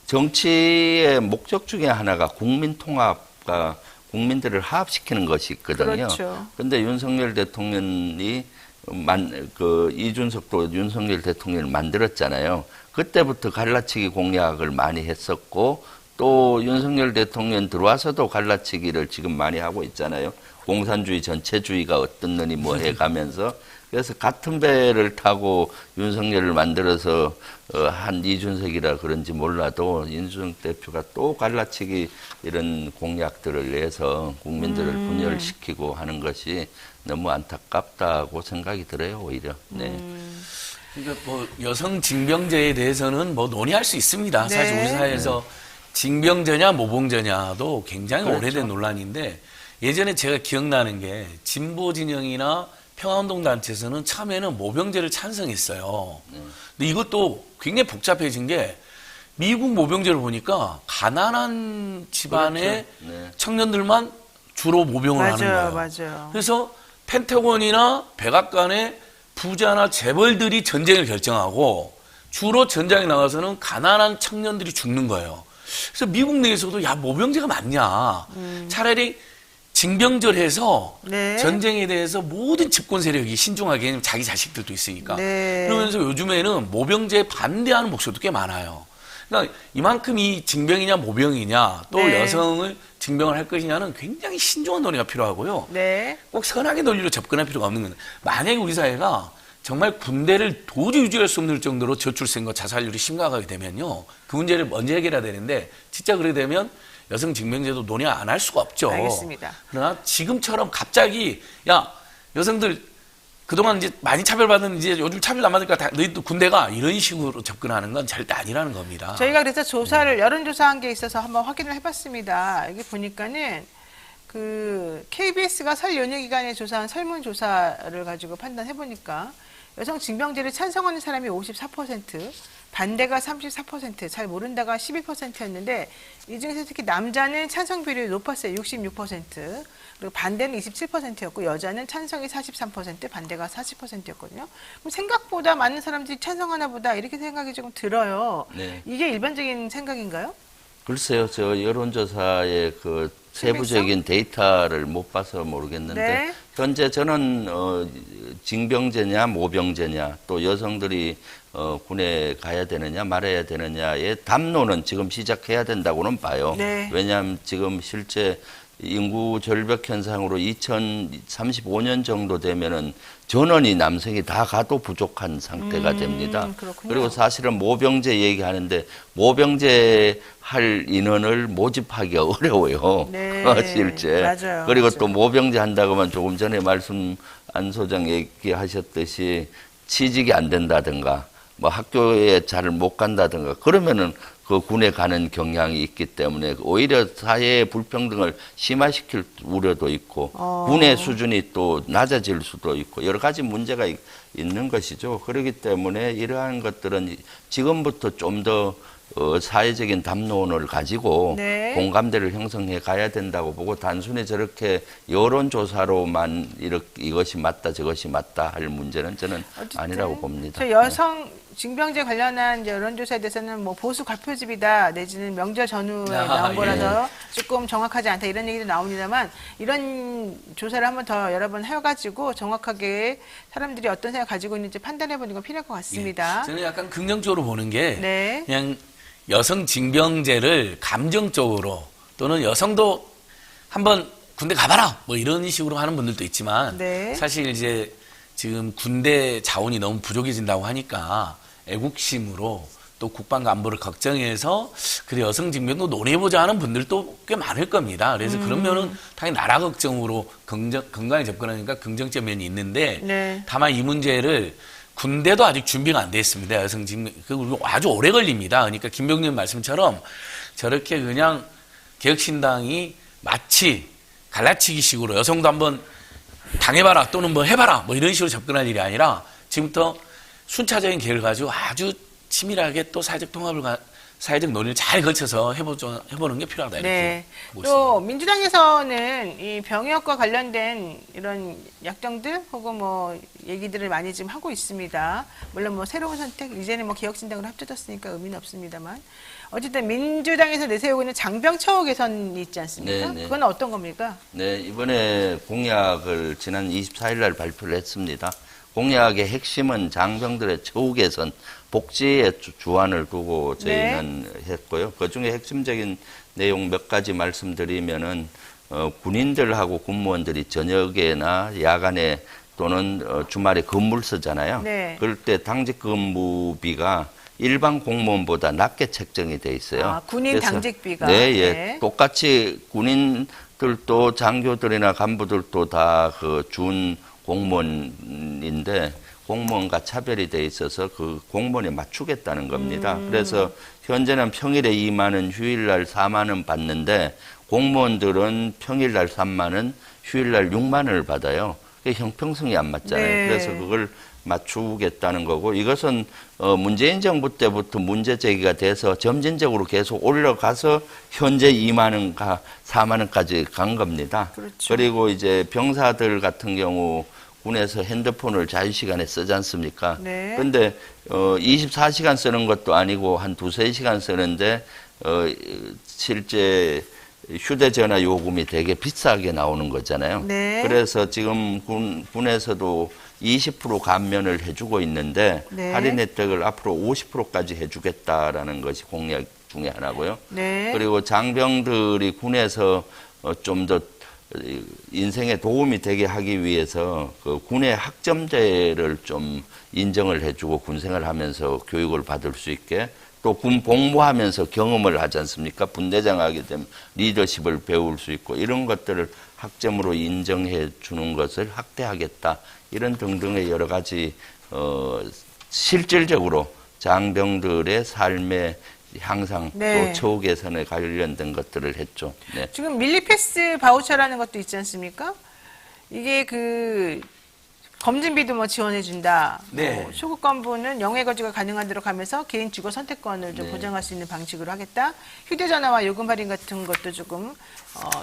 정치의 목적 중에 하나가 국민 통합과 국민들을 하합시키는 것이 있거든요. 그런데 윤석열 대통령이 이준석도 윤석열 대통령을 만들었잖아요. 그때부터 갈라치기 공약을 많이 했었고 또 윤석열 대통령 들어와서도 갈라치기를 지금 많이 하고 있잖아요. 공산주의 전체주의가 어떻느니 뭐 해가면서 그래서 같은 배를 타고 윤석열을 만들어서 한 이준석이라 그런지 몰라도 이준석 대표가 또 갈라치기 이런 공약들을 내서 국민들을 분열시키고 하는 것이 너무 안타깝다고 생각이 들어요. 오히려. 네. 그러니까 뭐 여성 징병제에 대해서는 뭐 논의할 수 있습니다. 사실 우리 사회에서 징병제냐 모병제냐도 굉장히 오래된 논란인데 예전에 제가 기억나는 게 진보 진영이나 평화운동 단체에서는 처음에는 모병제를 찬성했어요. 근데 이것도 굉장히 복잡해진 게 미국 모병제를 보니까 가난한 집안의 청년들만 주로 모병을 하는 거예요. 맞아요. 그래서 펜타곤이나 백악관의 부자나 재벌들이 전쟁을 결정하고 주로 전장에 나가서는 가난한 청년들이 죽는 거예요. 그래서 미국 내에서도 야 모병제가 맞냐. 차라리 징병절해서 전쟁에 대해서 모든 집권 세력이 신중하게 자기 자식들도 있으니까. 그러면서 요즘에는 모병제에 반대하는 목소리도 꽤 많아요. 그러니까 이만큼 이 징병이냐 모병이냐 또 여성을 징병을 할 것이냐는 굉장히 신중한 논의가 필요하고요. 꼭 선악의 논리로 접근할 필요가 없는 건데 만약에 우리 사회가 정말 군대를 도저히 유지할 수 없는 정도로 저출생과 자살률이 심각하게 되면요. 그 문제를 먼저 해결해야 되는데 진짜 그렇게 되면 여성 징병제도 논의 안 할 수가 없죠. 알겠습니다. 그러나 지금처럼 갑자기 야 여성들 그동안 이제 많이 차별받는 이제 요즘 차별 안 받으니까 다 너희도 군대가 이런 식으로 접근하는 건 절대 아니라는 겁니다. 저희가 그래서 조사를 여론조사한 게 있어서 한번 확인을 해봤습니다. 여기 보니까는 그 KBS가 설 연휴 기간에 조사한 설문조사를 가지고 판단해 보니까 여성 징병제를 찬성하는 사람이 54%, 반대가 34%, 잘 모른다가 12%였는데 이 중에서 특히 남자는 찬성 비율이 높았어요. 66%, 그리고 반대는 27%였고 여자는 찬성이 43%, 반대가 40%였거든요. 그럼 생각보다 많은 사람들이 찬성하나 보다 이렇게 생각이 조금 들어요. 이게 일반적인 생각인가요? 글쎄요. 저 여론조사의 그 세부적인 데이터를 못 봐서 모르겠는데 현재 저는 징병제냐 모병제냐 또 여성들이 군에 가야 되느냐 말아야 되느냐의 담론은 지금 시작해야 된다고는 봐요. 왜냐하면 지금 실제 인구 절벽 현상으로 2035년 정도 되면은 전원이 남성이 다 가도 부족한 상태가 됩니다. 그리고 사실은 모병제 얘기하는데 모병제 할 인원을 모집하기가 어려워요. 실제. 그리고 또 모병제 한다고 하면 조금 전에 말씀 안 소장 얘기하셨듯이 취직이 안 된다든가 뭐 학교에 잘 못 간다든가 그러면은 그 군에 가는 경향이 있기 때문에 오히려 사회의 불평등을 심화시킬 우려도 있고 군의 수준이 또 낮아질 수도 있고 여러 가지 문제가 있는 것이죠. 그렇기 때문에 이러한 것들은 지금부터 좀 더 사회적인 담론을 가지고 네. 공감대를 형성해 가야 된다고 보고 단순히 저렇게 여론조사로만 이것이 맞다 저것이 맞다 할 문제는 저는 아니라고 봅니다. 저 여성 징병제 관련한 이제 여론조사에 대해서는 뭐 보수 가표집이다 내지는 명절 전후에 나온 거라서 조금 정확하지 않다 이런 얘기도 나옵니다만 이런 조사를 한번 더 여러 번 해가지고 정확하게 사람들이 어떤 생각 가지고 있는지 판단해보는 건 필요할 것 같습니다. 저는 약간 긍정적으로 보는 게 네. 그냥 여성 징병제를 감정적으로 또는 여성도 한번 군대 가봐라 뭐 이런 식으로 하는 분들도 있지만 네. 사실 이제 지금 군대 자원이 너무 부족해진다고 하니까 애국심으로 또 국방과 안보를 걱정해서 그래 여성 징병도 논의해보자 하는 분들도 꽤 많을 겁니다. 그래서 그러면은 당연히 나라 걱정으로 건강에 접근하니까 긍정적 면이 있는데 네. 다만 이 문제를 군대도 아직 준비가 안 돼 있습니다. 여성 징병 그리고 아주 오래 걸립니다. 그러니까 김병님 말씀처럼 저렇게 그냥 개혁신당이 마치 갈라치기식으로 여성도 한번 당해봐라 또는 뭐 해봐라 뭐 이런 식으로 접근할 일이 아니라 지금부터 순차적인 계획을 가지고 아주 치밀하게 또 사회적 통합을 사회적 논의를 잘 거쳐서 해보는 게 필요하다 이렇게 네. 보고 또 민주당에서는 이 병역과 관련된 이런 약정들 혹은 뭐 얘기들을 많이 지금 하고 있습니다. 물론 뭐 새로운 선택 이제는 뭐 개혁신당으로 합쳐졌으니까 의미는 없습니다만 어쨌든 민주당에서 내세우고 있는 장병 처우 개선이 있지 않습니까? 네. 그건 어떤 겁니까? 네, 이번에 공약을 지난 24일 날 발표를 했습니다. 공약의 핵심은 장병들의 처우 개선, 복지의 주안을 두고 저희는 했고요. 그중에 핵심적인 내용 몇 가지 말씀드리면은 군인들하고 군무원들이 저녁에나 야간에 또는 주말에 근무를 쓰잖아요. 네. 그럴 때 당직 근무비가 일반 공무원보다 낮게 책정이 돼 있어요. 아, 군인 그래서 당직비가. 네, 예. 네. 똑같이 군인들도 장교들이나 간부들도 다 그 준 공무원인데 공무원과 차별이 돼 있어서 그 공무원에 맞추겠다는 겁니다. 그래서 현재는 평일에 2만 원, 휴일날 4만 원 받는데 공무원들은 평일날 3만 원, 휴일날 6만 원을 받아요. 그게 형평성이 안 맞잖아요. 네. 그래서 그걸 맞추겠다는 거고 이것은 문재인 정부 때부터 문제 제기가 돼서 점진적으로 계속 올라가서 현재 2만 원과 4만 원까지 간 겁니다. 그렇죠. 그리고 이제 병사들 같은 경우 군에서 핸드폰을 자유시간에 쓰지 않습니까? 네. 근데 24시간 쓰는 것도 아니고 한 2-3시간 쓰는데 실제 휴대전화 요금이 되게 비싸게 나오는 거잖아요. 네. 그래서 지금 군에서도 20% 감면을 해주고 있는데 네. 할인 혜택을 앞으로 50%까지 해주겠다라는 것이 공약 중에 하나고요. 네. 그리고 장병들이 군에서 좀 더 인생에 도움이 되게 하기 위해서 그 군의 학점제를 좀 인정을 해주고 군생활 하면서 교육을 받을 수 있게 또 군 복무하면서 경험을 하지 않습니까? 분대장 하게 되면 리더십을 배울 수 있고 이런 것들을 학점으로 인정해 주는 것을 확대하겠다. 이런 등등의 여러 가지 실질적으로 장병들의 삶의 향상 네. 또 처우 개선에 관련된 것들을 했죠. 네. 지금 밀리패스 바우처라는 것도 있지 않습니까? 이게 그 검진비도 뭐 지원해준다. 네. 뭐 소속 간부는 영해 거주가 가능한 대로 가면서 개인 주거 선택권을 좀 네. 보장할 수 있는 방식으로 하겠다. 휴대전화와 요금 할인 같은 것도 조금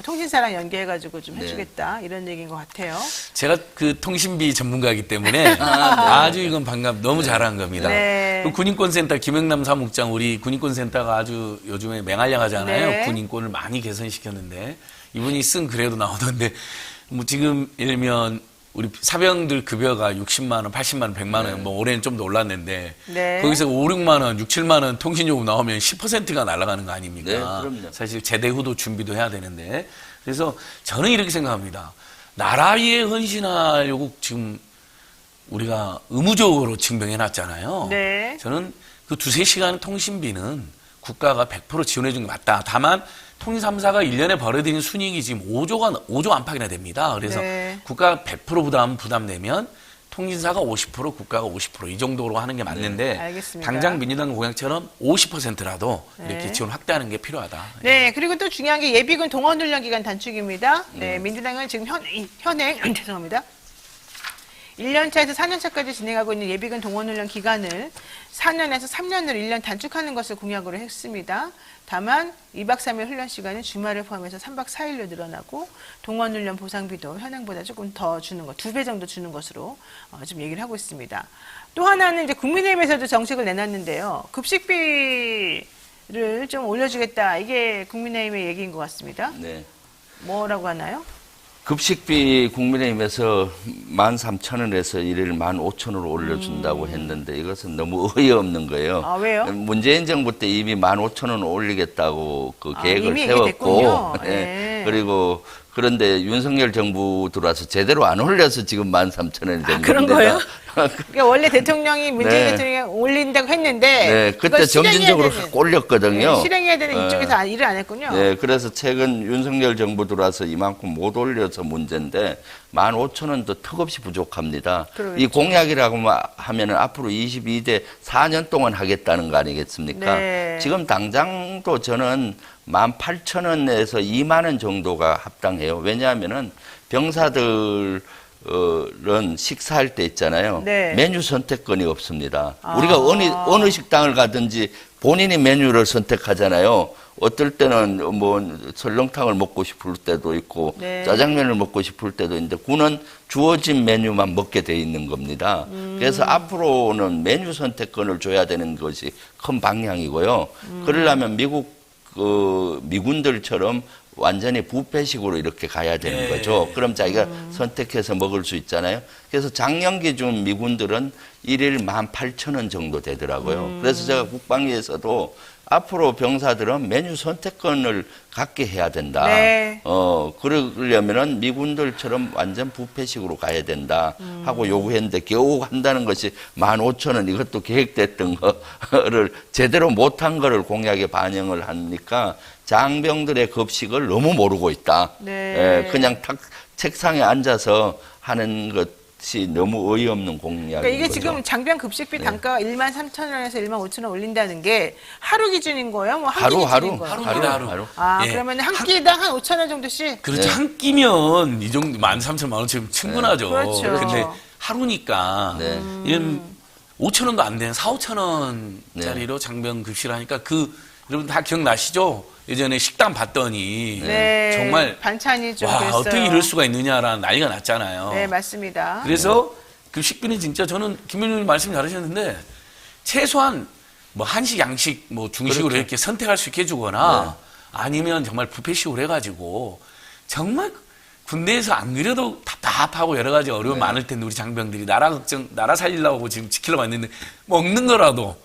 통신사랑 연계해가지고 좀 해주겠다. 이런 얘기인 것 같아요. 제가 그 통신비 전문가이기 때문에 아주 이건 반갑 너무 잘한 겁니다. 네. 그 군인권센터 김영남 사무국장 우리 군인권센터가 아주 요즘에 맹활약하잖아요. 네. 군인권을 많이 개선시켰는데 이분이 쓴 글에도 나오던데 뭐 지금 예를 들면 우리 사병들 급여가 60만 원, 80만 원, 100만 원, 뭐 올해는 좀 더 올랐는데 네. 거기서 5, 6만 원, 6, 7만 원 통신요금 나오면 10%가 날아가는 거 아닙니까? 네, 그럼요. 사실 제대 후도 준비도 해야 되는데 그래서 저는 이렇게 생각합니다. 나라 위에 헌신하려고 지금 우리가 의무적으로 징병해놨잖아요. 네. 저는 그 2-3시간 통신비는 국가가 100% 지원해 준 게 맞다. 다만 통신 3사가 1년에 벌어들이는 순이익이 지금 5조 안팎이나 됩니다. 그래서 네. 국가가 100% 부담내면 통신사가 50%, 국가가 50%이 정도로 하는 게 맞는데 알겠습니다. 당장 민주당 공약처럼 50%라도 이렇게 네. 지원 확대하는 게 필요하다. 네, 그리고 또 중요한 게 예비군 동원훈련 기간 단축입니다. 네, 민주당은 지금 현행 죄송합니다. 1년차에서 4년차까지 진행하고 있는 예비군 동원훈련 기간을 4년에서 3년으로 1년 단축하는 것을 공약으로 했습니다. 다만 2박 3일 훈련 시간은 주말을 포함해서 3박 4일로 늘어나고 동원훈련 보상비도 현행보다 조금 더 주는 것, 2배 정도 주는 것으로 좀 얘기를 하고 있습니다. 또 하나는 이제 국민의힘에서도 정책을 내놨는데요. 급식비를 좀 올려주겠다. 이게 국민의힘의 얘기인 것 같습니다. 네. 뭐라고 하나요? 급식비 국민의힘에서 13,000원에서 이를 15,000원으로 올려준다고 했는데 이것은 너무 어이없는 거예요. 아, 왜요? 문재인 정부 때 이미 15,000원 올리겠다고 그 계획을 이미 세웠고, 네. 네. 그리고 그런데 윤석열 정부 들어와서 제대로 안 올려서 지금 13,000원이 된 겁니다. 그런 거예요? 그러니까 원래 대통령이 문재인 네. 대통령이 올린다고 했는데 네, 그때 그걸 점진적으로 실행해야 확 올렸거든요. 네, 실행해야 되는 이쪽에서 일을 안 했군요. 네, 그래서 최근 윤석열 정부 들어와서 이만큼 못 올려서 문제인데 15,000원도 턱없이 부족합니다. 그렇죠. 이 공약이라고 하면은 앞으로 22대 4년 동안 하겠다는 거 아니겠습니까? 네. 지금 당장도 저는 18,000원에서 2만 원 정도가 합당해요. 왜냐하면은 병사들 은 식사할 때 있잖아요. 네. 메뉴 선택권이 없습니다. 우리가 어느 식당을 가든지 본인이 메뉴를 선택하잖아요. 어떨 때는 뭐 설렁탕을 먹고 싶을 때도 있고 네. 짜장면을 먹고 싶을 때도 있는데 군은 주어진 메뉴만 먹게 돼 있는 겁니다. 그래서 앞으로는 메뉴 선택권을 줘야 되는 것이 큰 방향이고요. 그러려면 미국 미군들처럼 완전히 뷔페식으로 이렇게 가야 되는 거죠. 그럼 자기가 선택해서 먹을 수 있잖아요. 그래서 작년 기준 미군들은 1일 18,000원 정도 되더라고요. 그래서 제가 국방위에서도 앞으로 병사들은 메뉴 선택권을 갖게 해야 된다. 네. 그러려면은 미군들처럼 완전 뷔페식으로 가야 된다 하고 요구했는데 겨우 한다는 것이 15,000원 이것도 계획됐던 거를 제대로 못한 거를 공약에 반영을 하니까 장병들의 급식을 너무 모르고 있다. 네. 그냥 책상에 앉아서 하는 것이 너무 어이없는 공약인 그러니까 이게 거죠. 지금 장병 급식비 단가가 13,000원에서 15,000원 올린다는 게 하루 기준인 거예요? 뭐 한 끼 기준인 거예요? 하루. 아, 예. 그러면 한 끼당 한 5,000원 정도씩? 그렇죠. 한 끼면 이 정도 13,000원 원치면 충분하죠. 그렇죠. 근데 하루니까 이런 5,000원도 안 되는 4,000~5,000원짜리로 장병 급식을 하니까 여러분 다 기억나시죠? 예전에 식당 봤더니 정말 반찬이 좀 와, 그랬어요. 어떻게 이럴 수가 있느냐라는 난리가 났잖아요. 네, 맞습니다. 그래서 급식비는 진짜 저는 김현우님 말씀 잘하셨는데 최소한 뭐 한식, 양식, 뭐 중식으로 그렇죠. 이렇게 선택할 수 있게 해주거나 아니면 정말 뷔페식으로 해가지고 정말 군대에서 안 그래도 답답하고 여러 가지 어려움이 많을 텐데 우리 장병들이 나라 살리려고 지금 지키려고 했는데 먹는 거라도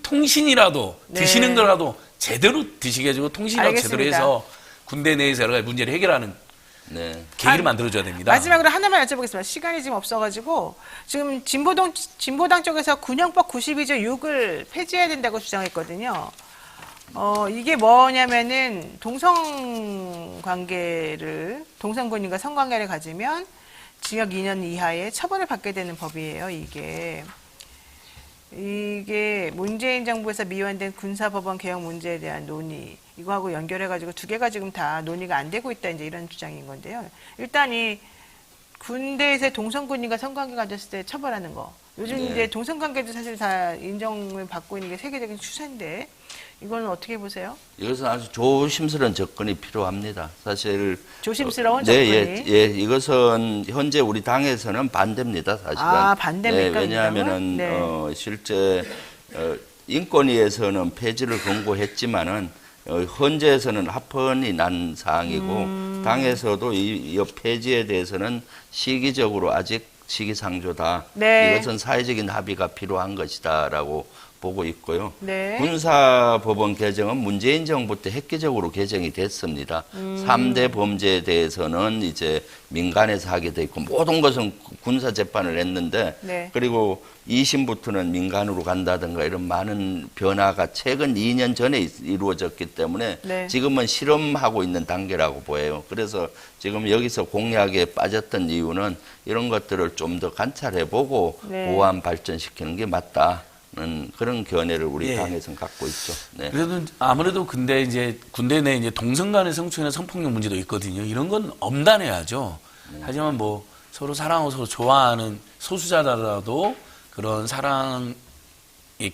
통신이라도 드시는 거라도 제대로 드시게 해주고 통신이라도 제대로 해서 군대 내에서 여러 가지 문제를 해결하는 계기를 만들어줘야 됩니다. 마지막으로 하나만 여쭤보겠습니다. 시간이 지금 없어가지고 지금 진보당 쪽에서 군형법 92조 6을 폐지해야 된다고 주장했거든요. 이게 뭐냐면은 동성군인과 성관계를 가지면 징역 2년 이하의 처벌을 받게 되는 법이에요, 이게 문재인 정부에서 미완된 군사법원 개혁 문제에 대한 논의, 이거하고 연결해가지고 두 개가 지금 다 논의가 안 되고 있다, 이제 이런 주장인 건데요. 일단 이 군대에서 동성군인과 성관계 가졌을 때 처벌하는 거. 요즘 이제 동성관계도 사실 다 인정을 받고 있는 게 세계적인 추세인데, 이거는 어떻게 보세요? 이것은 아주 조심스러운 접근이 필요합니다. 사실 조심스러운 접근이. 이것은 현재 우리 당에서는 반대입니다. 사실은. 아, 반대입니까? 왜냐하면은 실제 인권위에서는 폐지를 권고했지만은 헌재에서는 합헌이 난 사항이고 당에서도 이 폐지에 대해서는 시기적으로 아직 시기상조다. 이것은 사회적인 합의가 필요한 것이다라고 보고 있고요. 네. 군사법원 개정은 문재인 정부 때 획기적으로 개정이 됐습니다. 3대 범죄에 대해서는 이제 민간에서 하게 돼 있고 모든 것은 군사 재판을 했는데 네. 그리고 2심부터는 민간으로 간다든가 이런 많은 변화가 최근 2년 전에 이루어졌기 때문에 네. 지금은 실험하고 있는 단계라고 보여요. 그래서 지금 여기서 공약에 빠졌던 이유는 이런 것들을 좀 더 관찰해보고 네. 보완 발전시키는 게 맞다는 그런 견해를 우리 예. 당에서는 갖고 있죠. 네. 그래도 아무래도 근데 이제 군대 내 이제 동성 간의 성추행이나 성폭력 문제도 있거든요. 이런 건 엄단해야죠. 하지만 뭐 서로 사랑하고 서로 좋아하는 소수자더라도 그런 사랑에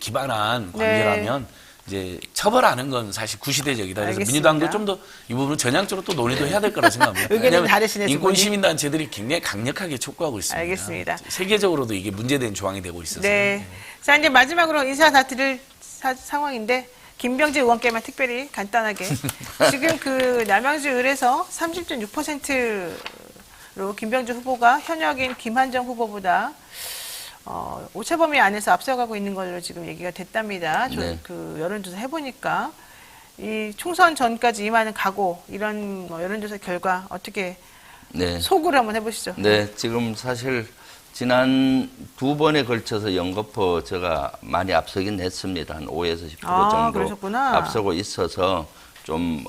기반한 관계라면 이제 처벌하는 건 사실 구시대적이다. 그래서 알겠습니다. 민주당도 좀 더 이 부분은 전향적으로 또 논의도 해야 될 거라 생각합니다. 의견은 왜냐하면 다르시네, 두 인권 분이. 시민단체들이 굉장히 강력하게 촉구하고 있습니다. 알겠습니다. 세계적으로도 이게 문제된 조항이 되고 있어서. 네. 자, 이제 마지막으로 인사 다 드릴 상황인데, 김병재 의원께만 특별히 간단하게. 지금 그 남양주 을에서 30.6%로 김병재 후보가 현역인 김한정 후보보다 오차 범위 안에서 앞서가고 있는 걸로 지금 얘기가 됐답니다. 네. 그 여론조사 해보니까 이 총선 전까지 임하는 각오 이런 여론조사 결과 어떻게 네. 속으로 한번 해보시죠. 네, 지금 사실 지난 2번에 걸쳐서 연거푸 제가 많이 앞서긴 했습니다. 한 5에서 10% 정도 그러셨구나. 앞서고 있어서 좀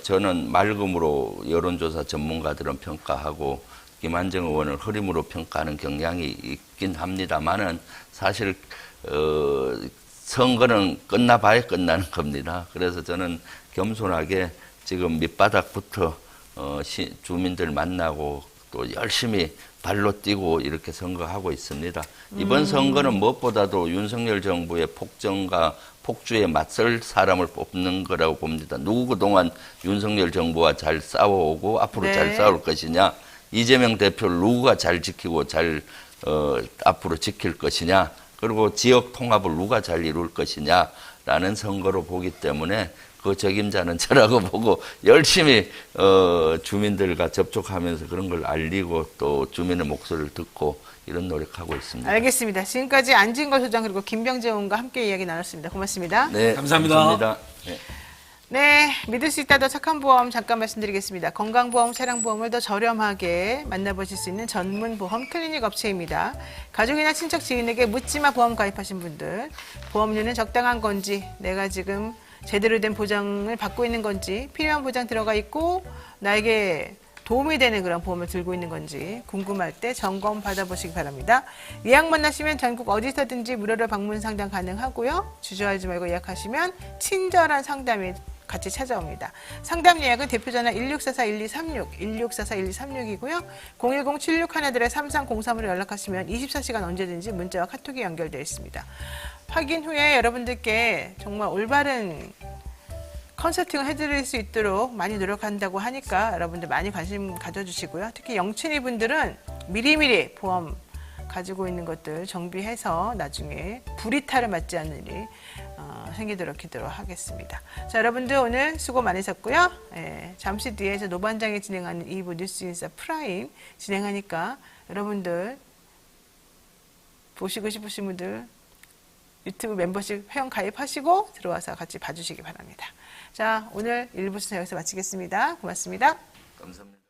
저는 맑음으로 여론조사 전문가들은 평가하고 김한정 의원을 흐림으로 평가하는 경향이 있긴 합니다만은 사실 선거는 끝나봐야 끝나는 겁니다. 그래서 저는 겸손하게 지금 밑바닥부터 주민들 만나고 또 열심히 발로 뛰고 이렇게 선거하고 있습니다. 이번 선거는 무엇보다도 윤석열 정부의 폭정과 폭주에 맞설 사람을 뽑는 거라고 봅니다. 누구 그동안 윤석열 정부와 잘 싸워오고 앞으로 네. 잘 싸울 것이냐, 이재명 대표를 누가 잘 지키고 잘 앞으로 지킬 것이냐, 그리고 지역 통합을 누가 잘 이룰 것이냐라는 선거로 보기 때문에 그 책임자는 저라고 보고 열심히 주민들과 접촉하면서 그런 걸 알리고 또 주민의 목소리를 듣고 이런 노력하고 있습니다. 알겠습니다. 지금까지 안진걸 소장 그리고 김병재 의원과 함께 이야기 나눴습니다. 고맙습니다. 네, 감사합니다. 네. 네, 믿을 수 있다 더 착한 보험 잠깐 말씀드리겠습니다. 건강보험, 차량보험을 더 저렴하게 만나보실 수 있는 전문 보험 클리닉 업체입니다. 가족이나 친척, 지인에게 묻지마 보험 가입하신 분들, 보험료는 적당한 건지, 내가 지금 제대로 된 보장을 받고 있는 건지, 필요한 보장 들어가 있고 나에게 도움이 되는 그런 보험을 들고 있는 건지 궁금할 때 점검 받아보시기 바랍니다. 예약만 하시면 전국 어디서든지 무료로 방문 상담 가능하고요. 주저하지 말고 예약하시면 친절한 상담이 같이 찾아옵니다. 상담 예약은 대표전화 1644-1236, 1644-1236이고요. 010-7611-3303으로 연락하시면 24시간 언제든지 문자와 카톡이 연결되어 있습니다. 확인 후에 여러분들께 정말 올바른 컨설팅을 해드릴 수 있도록 많이 노력한다고 하니까 여러분들 많이 관심 가져주시고요. 특히 영친이 분들은 미리미리 보험 가지고 있는 것들 정비해서 나중에 불이탈을 맞지 않는 일이 생기도록 하겠습니다. 자, 여러분들 오늘 수고 많으셨고요. 잠시 뒤에 저 노반장이 진행하는 2부 뉴스인사 프라임 진행하니까 여러분들 보시고 싶으신 분들 유튜브 멤버십 회원 가입하시고 들어와서 같이 봐주시기 바랍니다. 자, 오늘 1부 순서 여기서 마치겠습니다. 고맙습니다. 감사합니다.